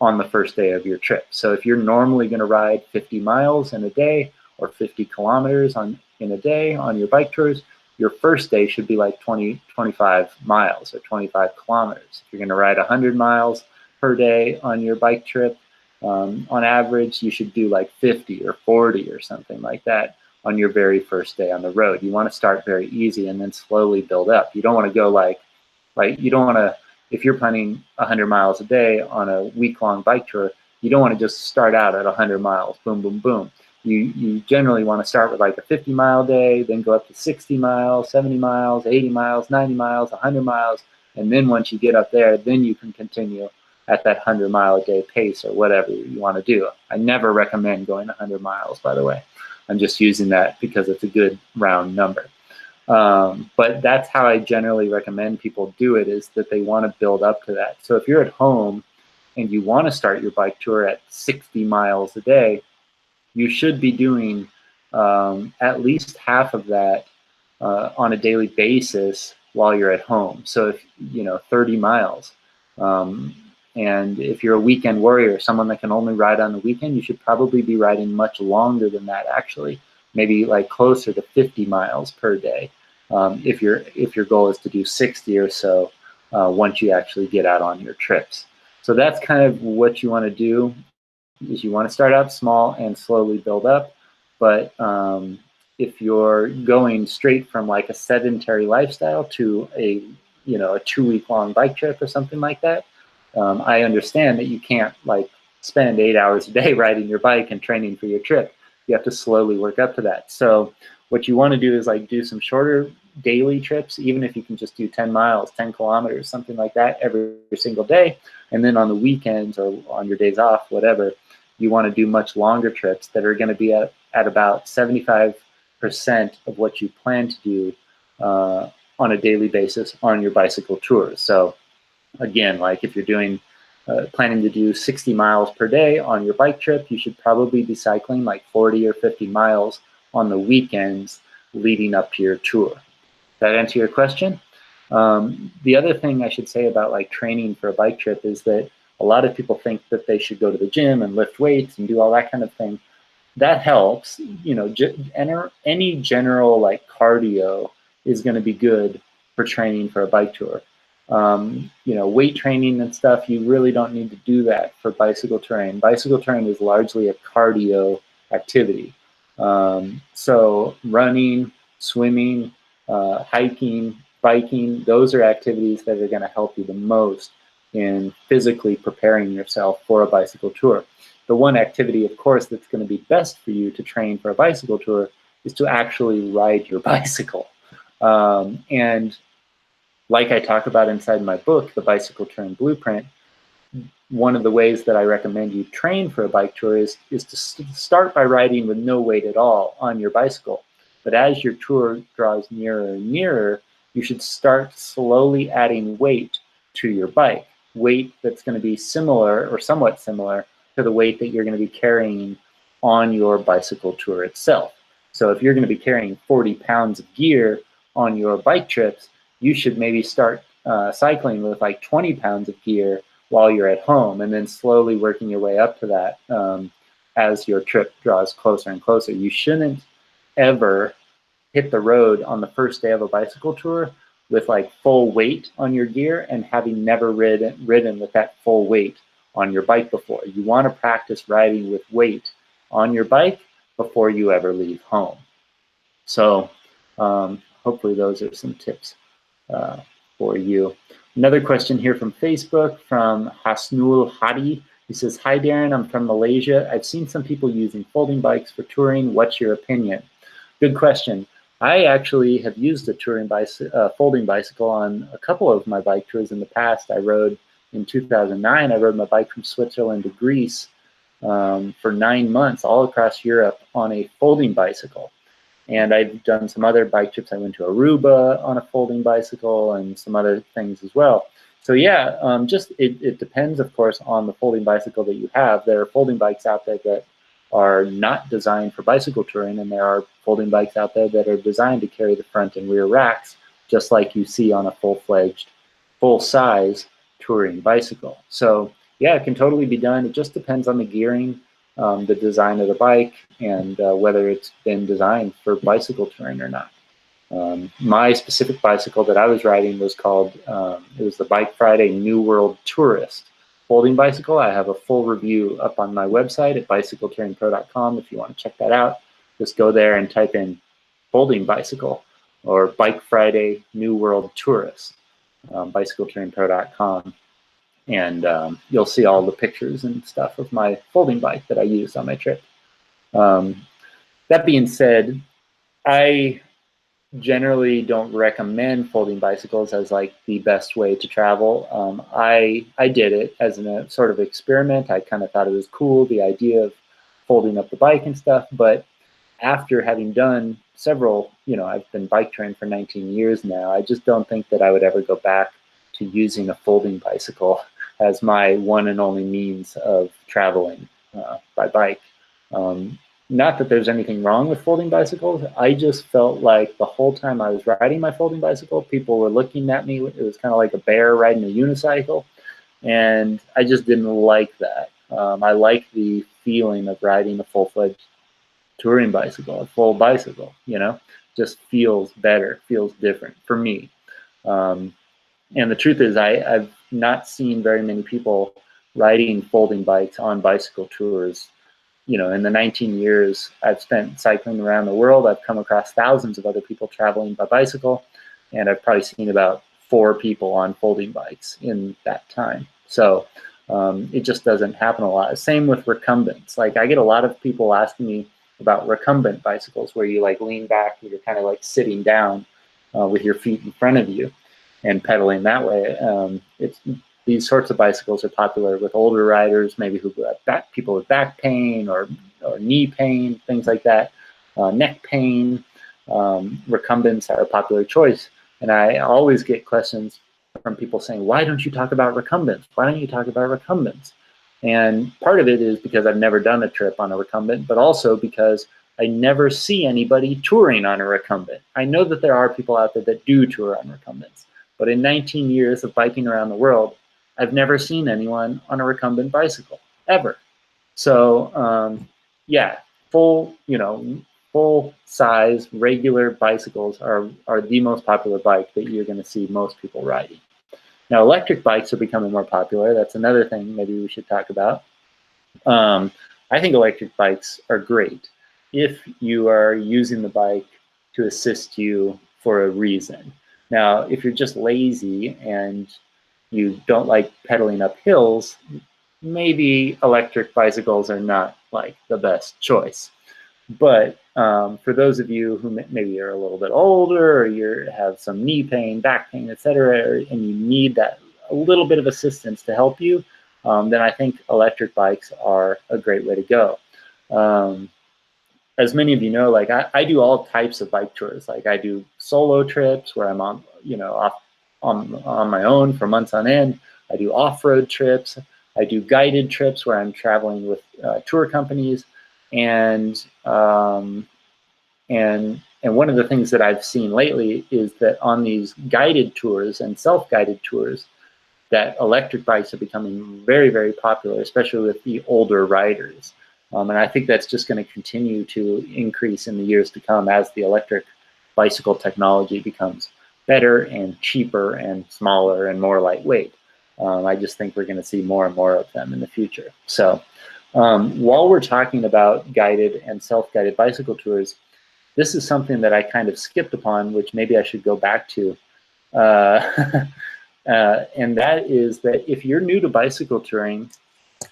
Speaker 1: on the first day of your trip. So if you're normally going to ride 50 miles in a day or 50 kilometers in a day on your bike tours, your first day should be like 25 miles or 25 kilometers. If you're going to ride 100 miles per day on your bike trip, on average, you should do like 50 or 40 or something like that on your very first day on the road. You want to start very easy and then slowly build up. You don't want to go like you don't want to, if you're planning 100 miles a day on a week-long bike tour, you don't want to just start out at 100 miles, boom, boom, boom. You generally want to start with like a 50-mile day, then go up to 60 miles, 70 miles, 80 miles, 90 miles, 100 miles, and then once you get up there, then you can continue at that 100-mile-a-day pace or whatever you want to do. I never recommend going 100 miles, by the way. I'm just using that because it's a good round number. But that's how I generally recommend people do it, is that they want to build up to that. So if you're at home and you want to start your bike tour at 60 miles a day, you should be doing at least half of that on a daily basis while you're at home. So if 30 miles. And if you're a weekend warrior, someone that can only ride on the weekend, you should probably be riding much longer than that, actually, maybe like closer to 50 miles per day. If your goal is to do 60 or so once you actually get out on your trips. So that's kind of what you want to do, is you want to start out small and slowly build up. But if you're going straight from like a sedentary lifestyle to a 2-week-long bike trip or something like that, I understand that you can't like spend 8 hours a day riding your bike and training for your trip. You have to slowly work up to that. So what you want to do is like do some shorter daily trips, even if you can just do 10 miles, 10 kilometers, something like that every single day. And then on the weekends or on your days off, whatever, you want to do much longer trips that are going to be at about 75% of what you plan to do on a daily basis on your bicycle tours. So again, like if you're doing planning to do 60 miles per day on your bike trip, you should probably be cycling like 40 or 50 miles on the weekends leading up to your tour. Does that answer your question? The other thing I should say about like training for a bike trip is that a lot of people think that they should go to the gym and lift weights and do all that kind of thing. That helps. Any general like cardio is going to be good for training for a bike tour. Weight training and stuff, you really don't need to do that for bicycle touring. Bicycle touring is largely a cardio activity. So running, swimming, hiking, biking, those are activities that are going to help you the most in physically preparing yourself for a bicycle tour. The one activity, of course, that's going to be best for you to train for a bicycle tour is to actually ride your bicycle. And like I talk about inside my book, The Bicycle Touring Blueprint, one of the ways that I recommend you train for a bike tour is to start by riding with no weight at all on your bicycle. But as your tour draws nearer and nearer, you should start slowly adding weight to your bike. Weight that's going to be similar or somewhat similar to the weight that you're going to be carrying on your bicycle tour itself. So if you're going to be carrying 40 pounds of gear on your bike trips, you should maybe start cycling with like 20 pounds of gear while you're at home, and then slowly working your way up to that as your trip draws closer and closer. You shouldn't ever hit the road on the first day of a bicycle tour with like full weight on your gear and having never ridden with that full weight on your bike before. You want to practice riding with weight on your bike before you ever leave home. So hopefully those are some tips for you. Another question here from Facebook from Hasnul Hadi. He says, "Hi Darren, I'm from Malaysia. I've seen some people using folding bikes for touring. What's your opinion?" Good question. I actually have used a folding bicycle on a couple of my bike tours in the past. I rode in 2009. I rode my bike from Switzerland to Greece for 9 months all across Europe on a folding bicycle. And I've done some other bike trips. I went to Aruba on a folding bicycle and some other things as well. So yeah, it depends, of course, on the folding bicycle that you have. There are folding bikes out there that are not designed for bicycle touring, and there are folding bikes out there that are designed to carry the front and rear racks, just like you see on a full-fledged, full-size touring bicycle. So yeah, it can totally be done. It just depends on the gearing, the design of the bike, and whether it's been designed for bicycle touring or not. My specific bicycle that I was riding was called, it was the Bike Friday New World Tourist folding bicycle. I have a full review up on my website at bicycletouringpro.com if you want to check that out. Just go there and type in folding bicycle or Bike Friday New World Tourist, bicycletouringpro.com. And you'll see all the pictures and stuff of my folding bike that I used on my trip. That being said, I generally don't recommend folding bicycles as like the best way to travel. I did it as a sort of experiment. I kind of thought it was cool, the idea of folding up the bike and stuff. But after having done several, I've been bike touring for 19 years now, I just don't think that I would ever go back to using a folding bicycle as my one and only means of traveling by bike. Not that there's anything wrong with folding bicycles. I just felt like the whole time I was riding my folding bicycle, people were looking at me. It was kind of like a bear riding a unicycle. And I just didn't like that. I like the feeling of riding a full-fledged touring bicycle, a full bicycle, just feels better, feels different for me. And the truth is I've not seen very many people riding folding bikes on bicycle tours. In the 19 years I've spent cycling around the world, I've come across thousands of other people traveling by bicycle, and I've probably seen about 4 people on folding bikes in that time. So it just doesn't happen a lot. Same with recumbents. Like, I get a lot of people asking me about recumbent bicycles, where you like lean back and you're kind of like sitting down with your feet in front of you and pedaling that way. These sorts of bicycles are popular with older riders, maybe who have people with back pain or knee pain, things like that, neck pain. Recumbents are a popular choice. And I always get questions from people saying, why don't you talk about recumbents? Why don't you talk about recumbents? And part of it is because I've never done a trip on a recumbent, but also because I never see anybody touring on a recumbent. I know that there are people out there that do tour on recumbents, but in 19 years of biking around the world, I've never seen anyone on a recumbent bicycle, ever. So yeah, full-size regular bicycles are the most popular bike that you're going to see most people riding. Now, electric bikes are becoming more popular. That's another thing maybe we should talk about. I think electric bikes are great if you are using the bike to assist you for a reason. Now, if you're just lazy and you don't like pedaling up hills, maybe electric bicycles are not like the best choice. But for those of you who maybe are a little bit older, or you have some knee pain, back pain, etc., and you need that a little bit of assistance to help you, then I think electric bikes are a great way to go. As many of you know, like I do all types of bike tours. Like, I do solo trips where I'm on, off on my own for months on end. I do off-road trips. I do guided trips where I'm traveling with tour companies. And one of the things that I've seen lately is that on these guided tours and self-guided tours, that electric bikes are becoming very, very popular, especially with the older riders. And I think that's just going to continue to increase in the years to come as the electric bicycle technology becomes better and cheaper and smaller and more lightweight. I just think we're going to see more and more of them in the future. So while we're talking about guided and self-guided bicycle tours, this is something that I kind of skipped upon, which maybe I should go back to. And that is that if you're new to bicycle touring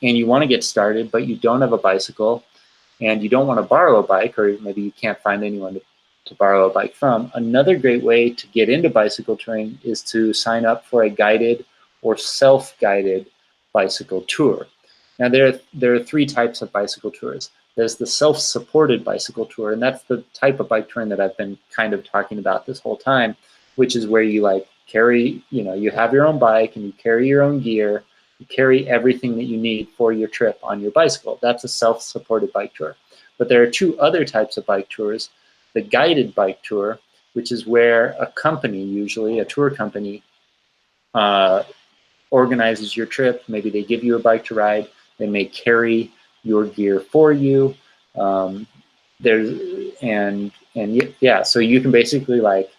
Speaker 1: and you want to get started, but you don't have a bicycle and you don't want to borrow a bike, or maybe you can't find anyone to borrow a bike from, another great way to get into bicycle touring is to sign up for a guided or self-guided bicycle tour. Now, there are 3 types of bicycle tours. There's the self-supported bicycle tour, and that's the type of bike touring that I've been kind of talking about this whole time, which is where you like carry, you have your own bike and you carry your own gear, you carry everything that you need for your trip on your bicycle. That's a self-supported bike tour. But there are 2 other types of bike tours. The guided bike tour, which is where a company, usually a tour company, organizes your trip. Maybe they give you a bike to ride. They may carry your gear for you. So you can basically like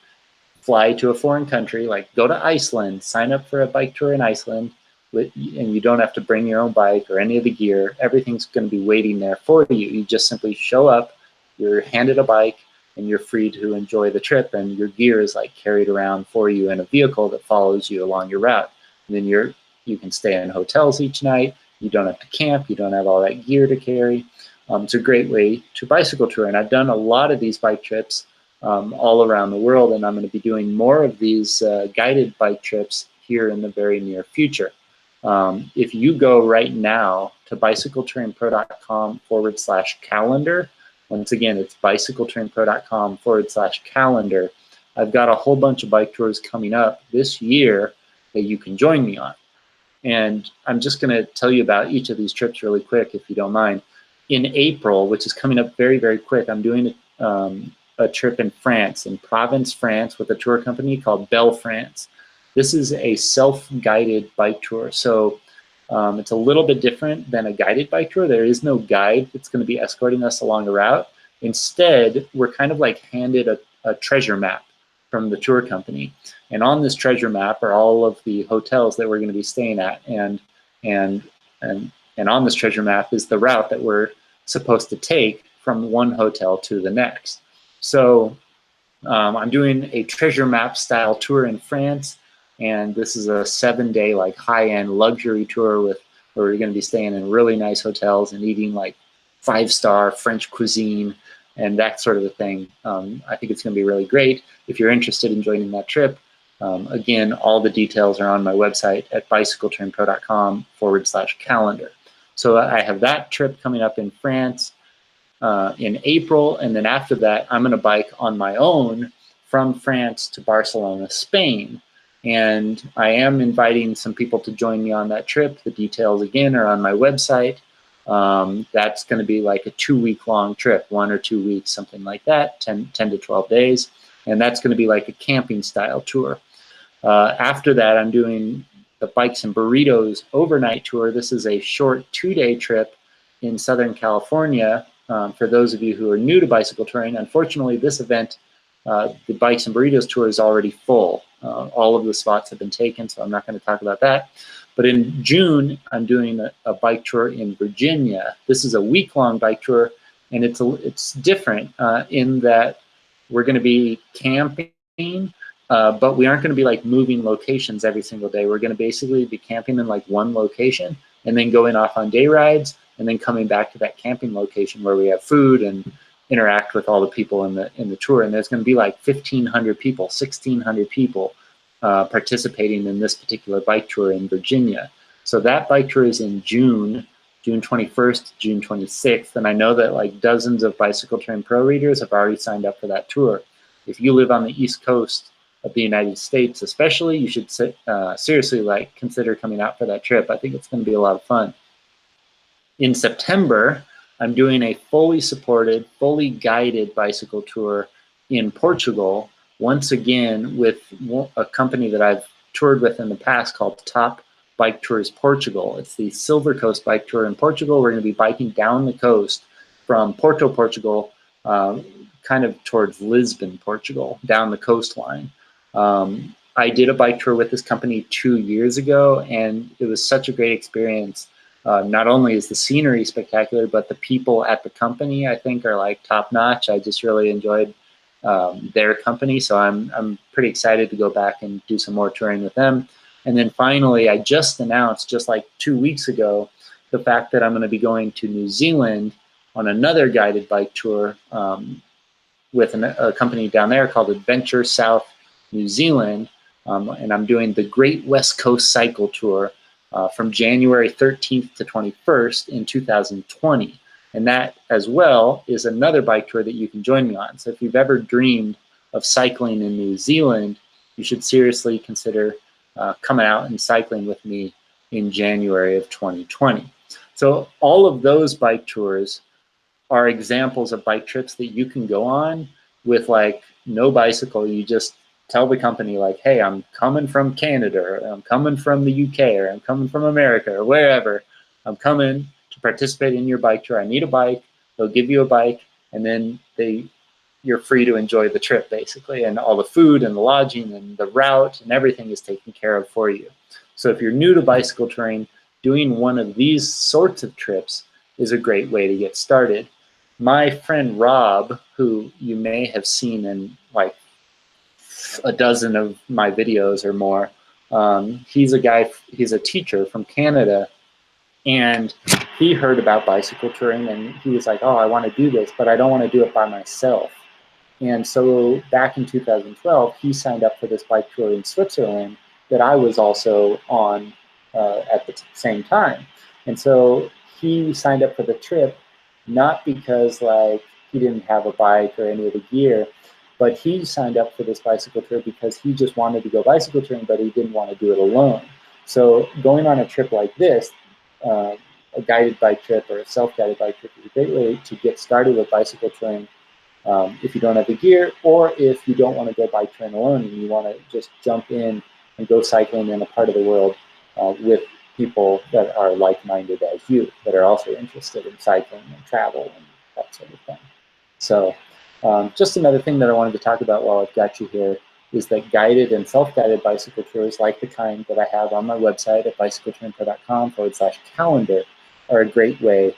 Speaker 1: fly to a foreign country, like go to Iceland, sign up for a bike tour in Iceland, and you don't have to bring your own bike or any of the gear. Everything's going to be waiting there for you. You just simply show up, you're handed a bike, and you're free to enjoy the trip, and your gear is like carried around for you in a vehicle that follows you along your route. And then you can stay in hotels each night. You don't have to camp. You don't have all that gear to carry. It's a great way to bicycle tour, and I've done a lot of these bike trips all around the world, and I'm going to be doing more of these guided bike trips here in the very near future. If you go right now to bicycleterrainpro.com/calendar, once again, it's bicycleterrainpro.com/calendar, I've got a whole bunch of bike tours coming up this year that you can join me on. And I'm just going to tell you about each of these trips really quick, if you don't mind. In April, which is coming up very, very quick, I'm doing a trip in France, in Provence, France, with a tour company called Belle France. This is a self-guided bike tour. So it's a little bit different than a guided bike tour. There is no guide that's going to be escorting us along a route. Instead, we're kind of like handed a treasure map from the tour company. And on this treasure map are all of the hotels that we're going to be staying at. And on this treasure map is the route that we're supposed to take from one hotel to the next. So I'm doing a treasure map style tour in France. And this is a 7-day like high-end luxury tour where we're going to be staying in really nice hotels and eating like 5-star French cuisine and that sort of a thing. I think it's going to be really great. If you're interested in joining that trip, again, all the details are on my website at bicycleterrainpro.com/calendar. So I have that trip coming up in France in April, and then after that, I'm going to bike on my own from France to Barcelona, Spain. And I am inviting some people to join me on that trip. The details, again, are on my website. That's going to be like a 2-week-long trip, 1 or 2 weeks, something like that, 10 to 12 days. And that's going to be like a camping-style tour. After that, I'm doing the Bikes and Burritos overnight tour. This is a short 2-day trip in Southern California. For those of you who are new to bicycle touring, unfortunately, this event, the Bikes and Burritos tour, is already full. All of the spots have been taken, so I'm not going to talk about that. But in June, I'm doing a bike tour in Virginia. This is a week-long bike tour, and it's different in that we're going to be camping, but we aren't going to be like moving locations every single day. We're going to basically be camping in like one location and then going off on day rides and then coming back to that camping location where we have food and interact with all the people in the tour. And there's going to be like 1,500 people, 1,600 people participating in this particular bike tour in Virginia. So that bike tour is in June 21st, June 26th. And I know that like dozens of Bicycle Terrain Pro readers have already signed up for that tour. If you live on the East Coast of the United States especially, you should seriously like consider coming out for that trip. I think it's going to be a lot of fun. In September, I'm doing a fully supported, fully guided bicycle tour in Portugal, once again with a company that I've toured with in the past called Top Bike Tours Portugal. It's the Silver Coast Bike Tour in Portugal. We're going to be biking down the coast from Porto, Portugal, kind of towards Lisbon, Portugal, down the coastline. I did a bike tour with this company 2 years ago, and it was such a great experience. Not only is the scenery spectacular, but the people at the company, I think, are like top notch. I just really enjoyed their company, so I'm pretty excited to go back and do some more touring with them. And then finally, I just announced, just like 2 weeks ago, the fact that I'm going to be going to New Zealand on another guided bike tour with a company down there called Adventure South New Zealand, and I'm doing the Great West Coast Cycle Tour from January 13th to 21st in 2020. And that as well is another bike tour that you can join me on. So if you've ever dreamed of cycling in New Zealand, you should seriously consider coming out and cycling with me in January of 2020. So all of those bike tours are examples of bike trips that you can go on with like no bicycle. You just tell the company like, hey, I'm coming from Canada, or I'm coming from the UK, or I'm coming from America, or wherever. I'm coming to participate in your bike tour. I need a bike. They'll give you a bike, and then you're free to enjoy the trip, basically. And all the food and the lodging and the route and everything is taken care of for you. So if you're new to bicycle touring, doing one of these sorts of trips is a great way to get started. My friend Rob, who you may have seen in like a dozen of my videos or more, he's a teacher from Canada, and he heard about bicycle touring and he was like, oh, I want to do this, but I don't want to do it by myself. And so back in 2012, he signed up for this bike tour in Switzerland that I was also on at the same time. And so he signed up for the trip, not because like he didn't have a bike or any of the gear, but he signed up for this bicycle tour because he just wanted to go bicycle touring, but he didn't want to do it alone. So going on a trip like this, a guided bike trip or a self-guided bike trip is a great way to get started with bicycle touring if you don't have the gear, or if you don't want to go bike touring alone and you want to just jump in and go cycling in a part of the world with people that are like-minded as you, that are also interested in cycling and travel and that sort of thing. So just another thing that I wanted to talk about while I've got you here is that guided and self-guided bicycle tours like the kind that I have on my website at bicycletouringpro.com/calendar are a great way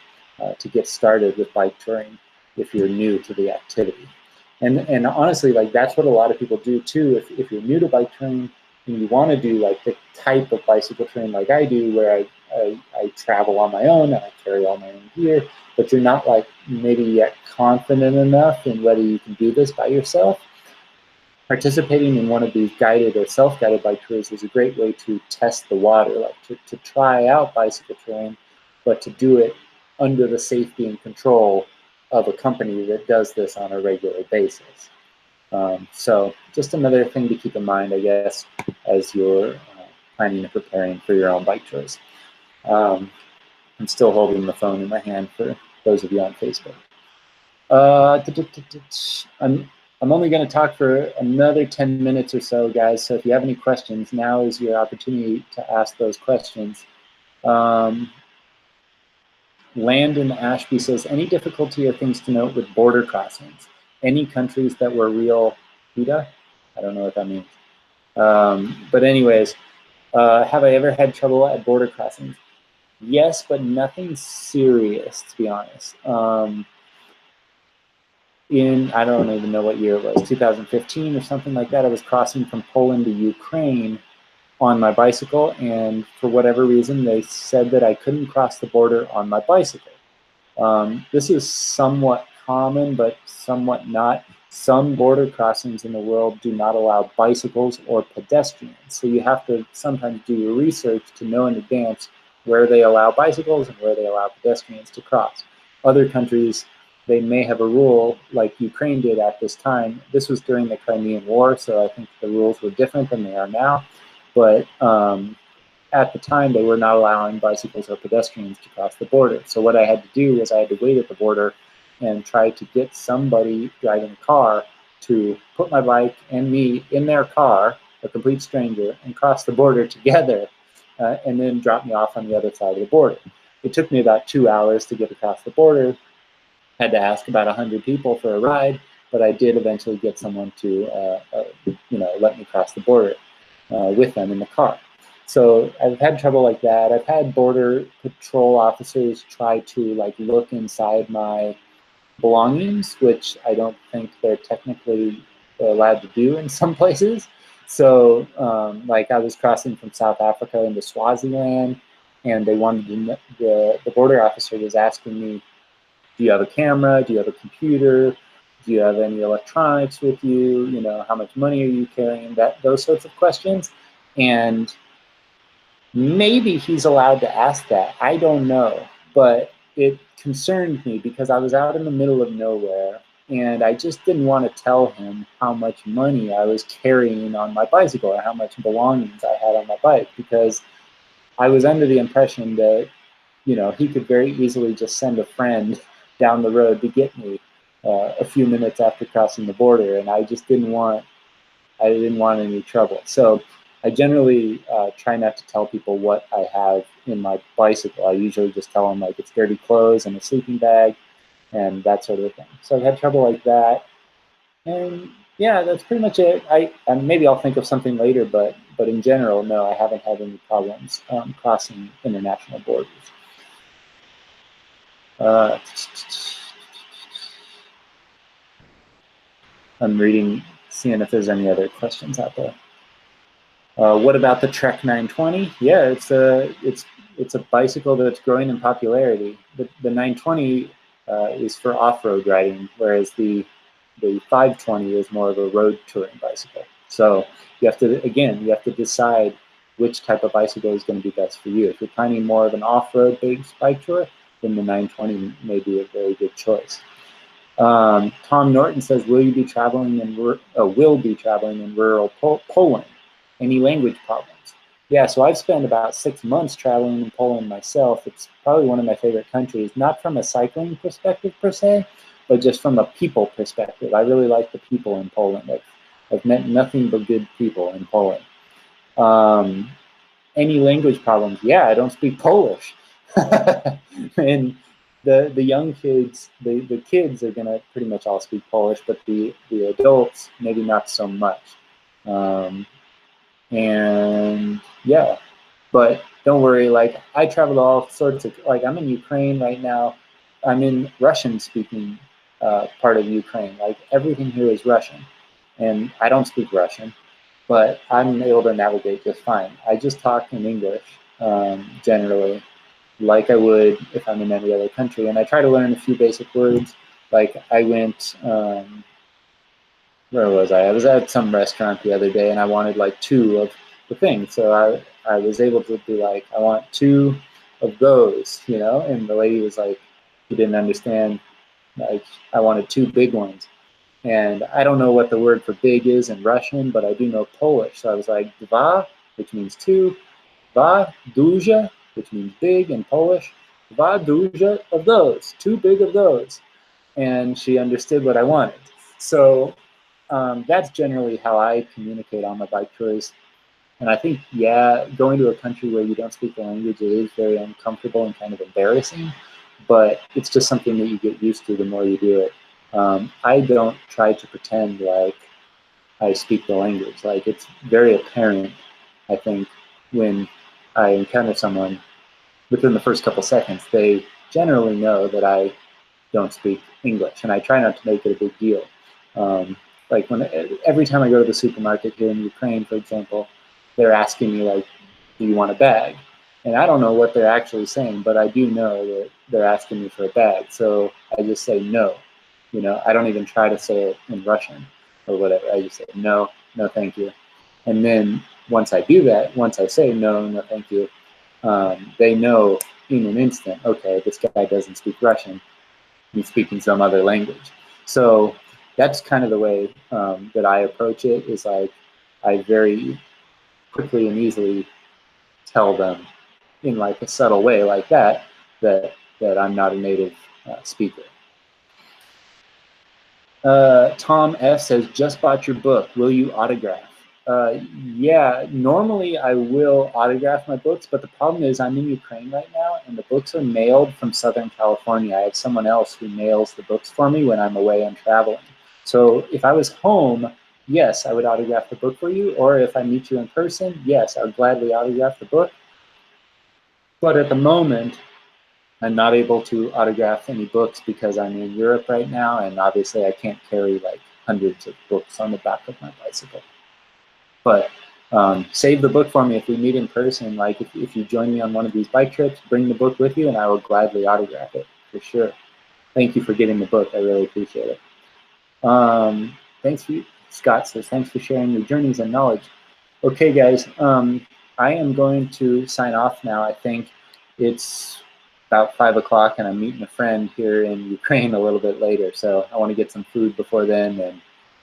Speaker 1: to get started with bike touring if you're new to the activity. And honestly, like that's what a lot of people do too. If you're new to bike touring and you want to do like the type of bicycle touring like I do, where I travel on my own and I carry all my own gear, but you're not like maybe yet confident enough in whether you can do this by yourself, participating in one of these guided or self-guided bike tours is a great way to test the water, like to try out bicycle touring, but to do it under the safety and control of a company that does this on a regular basis. So just another thing to keep in mind, I guess, as you're planning and preparing for your own bike tours. I'm still holding the phone in my hand for those of you on Facebook. I'm only going to talk for another 10 minutes or so, guys. So if you have any questions, now is your opportunity to ask those questions. Landon Ashby says, any difficulty or things to note with border crossings? Any countries that were real PETA? I don't know what that means. But anyways, have I ever had trouble at border crossings? Yes, but nothing serious, to be honest. I don't even know what year it was, 2015 or something like that, I was crossing from Poland to Ukraine on my bicycle, and for whatever reason, they said that I couldn't cross the border on my bicycle. This is somewhat common, but somewhat not. Some border crossings in the world do not allow bicycles or pedestrians, so you have to sometimes do your research to know in advance where they allow bicycles and where they allow pedestrians to cross. Other countries, they may have a rule like Ukraine did at this time. This was during the Crimean War, so I think the rules were different than they are now. But at the time, they were not allowing bicycles or pedestrians to cross the border. So what I had to do was I had to wait at the border and try to get somebody driving a car to put my bike and me in their car, a complete stranger, and cross the border together, and then drop me off on the other side of the border. It took me about 2 hours to get across the border. Had to ask about 100 people for a ride, but I did eventually get someone to let me cross the border with them in the car. So I've had trouble like that. I've had border patrol officers try to like look inside my belongings, which I don't think they're technically allowed to do in some places. So like I was crossing from South Africa into Swaziland, and they wanted to know, the border officer was asking me, do you have a camera? Do you have a computer? Do you have any electronics with you? You know, how much money are you carrying? Those sorts of questions. And maybe he's allowed to ask that. I don't know. But it concerned me because I was out in the middle of nowhere, and I just didn't want to tell him how much money I was carrying on my bicycle or how much belongings I had on my bike, because I was under the impression that, you know, he could very easily just send a friend down the road to get me a few minutes after crossing the border, and I just didn't want any trouble. So I generally try not to tell people what I have in my bicycle. I usually just tell them like it's dirty clothes and a sleeping bag and that sort of thing. So I've had trouble like that, and yeah, that's pretty much it. And maybe I'll think of something later, but in general, no, I haven't had any problems crossing international borders. I'm reading, seeing if there's any other questions out there. What about the Trek 920? Yeah, it's a bicycle that's growing in popularity. The 920 is for off-road riding, whereas the the 520 is more of a road touring bicycle. So you have to decide which type of bicycle is going to be best for you. If you're planning more of an off-road based bike tour, then the 920 may be a very good choice. Tom Norton says, will be traveling in rural Poland? Any language problems? Yeah, so I've spent about 6 months traveling in Poland myself. It's probably one of my favorite countries, not from a cycling perspective per se, but just from a people perspective. I really like the people in Poland. I've met nothing but good people in Poland. Any language problems? Yeah, I don't speak Polish. And the young kids, the kids are gonna pretty much all speak Polish, but the adults maybe not so much. And yeah, but don't worry. Like I travel all sorts of. Like I'm in Ukraine right now. I'm in Russian-speaking part of Ukraine. Like everything here is Russian, and I don't speak Russian, but I'm able to navigate just fine. I just talk in English generally, like I would if I'm in any other country, and I try to learn a few basic words. Like I went. Where was I? I was at some restaurant the other day, and I wanted like 2 of the things. So I was able to be like, I want 2 of those, you know. And the lady was like, she didn't understand. Like I wanted 2 big ones, and I don't know what the word for big is in Russian, but I do know Polish. So I was like, dwa, which means 2, dwa duże, which means big in Polish, dwa duże of those, 2 big of those, and she understood what I wanted. So that's generally how I communicate on my bike tours. And I think, yeah, going to a country where you don't speak the language, it is very uncomfortable and kind of embarrassing, but it's just something that you get used to the more you do it. I don't try to pretend like I speak the language. Like it's very apparent, I think, when I encounter someone within the first couple seconds, they generally know that I don't speak English, and I try not to make it a big deal. Like every time I go to the supermarket here in Ukraine, for example, they're asking me like, do you want a bag? And I don't know what they're actually saying, but I do know that they're asking me for a bag. So I just say no. You know, I don't even try to say it in Russian or whatever. I just say no, no thank you. And then once I do that, once I say no, no thank you, they know in an instant, okay, this guy doesn't speak Russian. He's speaking some other language. So that's kind of the way that I approach it, is like I very quickly and easily tell them in like a subtle way like that I'm not a native speaker. Tom S says, just bought your book. Will you autograph? Yeah, normally I will autograph my books, but the problem is I'm in Ukraine right now, and the books are mailed from Southern California. I have someone else who mails the books for me when I'm away and traveling. So if I was home, yes, I would autograph the book for you, or if I meet you in person, yes, I would gladly autograph the book. But at the moment, I'm not able to autograph any books because I'm in Europe right now, and obviously I can't carry like hundreds of books on the back of my bicycle. But save the book for me if we meet in person. Like if you join me on one of these bike trips, bring the book with you and I will gladly autograph it for sure. Thank you for getting the book. I really appreciate it. Scott says, thanks for sharing your journeys and knowledge. Okay, guys, I am going to sign off now. I think it's about 5 o'clock and I'm meeting a friend here in Ukraine a little bit later. So I want to get some food before then and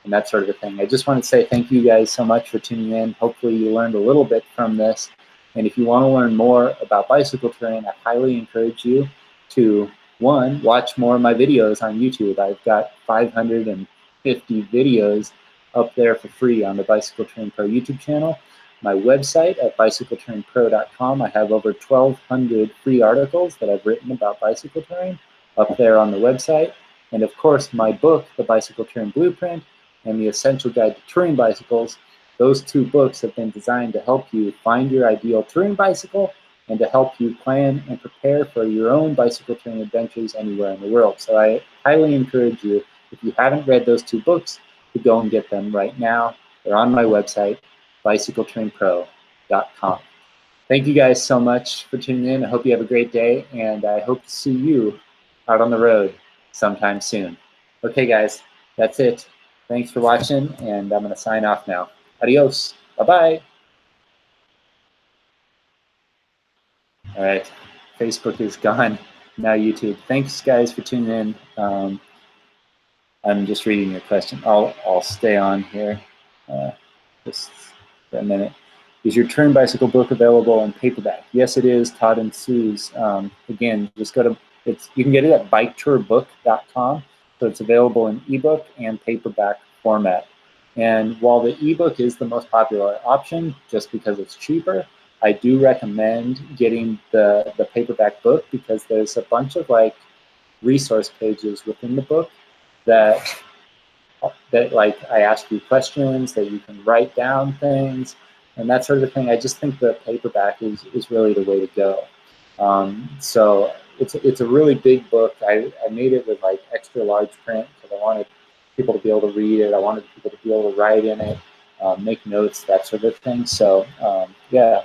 Speaker 1: that sort of a thing. I just want to say thank you guys so much for tuning in. Hopefully you learned a little bit from this. And if you want to learn more about bicycle touring, I highly encourage you to, 1, watch more of my videos on YouTube. I've got 550 videos up there for free on the Bicycle Touring Pro YouTube channel. My website at bicycletouringpro.com, I have over 1,200 free articles that I've written about bicycle touring up there on the website. And of course, my book, The Bicycle Touring Blueprint, and The Essential Guide to Touring Bicycles, those 2 books have been designed to help you find your ideal touring bicycle and to help you plan and prepare for your own bicycle touring adventures anywhere in the world. So I highly encourage you, if you haven't read those 2 books, to go and get them right now. They're on my website, bicycletouringpro.com. Thank you guys so much for tuning in. I hope you have a great day, and I hope to see you out on the road sometime soon. Okay, guys. That's it. Thanks for watching, and I'm going to sign off now. Adios. Bye-bye. All right. Facebook is gone. Now YouTube. Thanks, guys, for tuning in. I'm just reading your question. I'll stay on here just for a minute. Is your Turn Bicycle book available in paperback? Yes, it is. Todd and Sue's. Again, just go to you can get it at biketourbook.com. So it's available in ebook and paperback format. And while the ebook is the most popular option, just because it's cheaper, I do recommend getting the paperback book because there's a bunch of like resource pages within the book that like I ask you questions, that you can write down things, and that sort of thing. I just think the paperback is really the way to go. So it's a really big book. I made it with like extra large print because I wanted people to be able to read it. I wanted people to be able to write in it, make notes, that sort of thing. So yeah,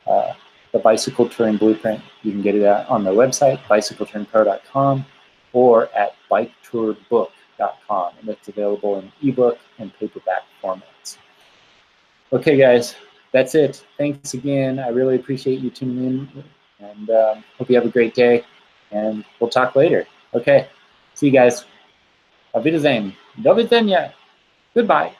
Speaker 1: the Bicycle Touring Blueprint, you can get it on the website, bicycletouringpro.com, or at biketourbook.com, and it's available in ebook and paperback formats. Okay, guys, that's it. Thanks again. I really appreciate you tuning in, and hope you have a great day, and we'll talk later. Okay, see you guys. Auf Wiedersehen. Do widzenia. Goodbye.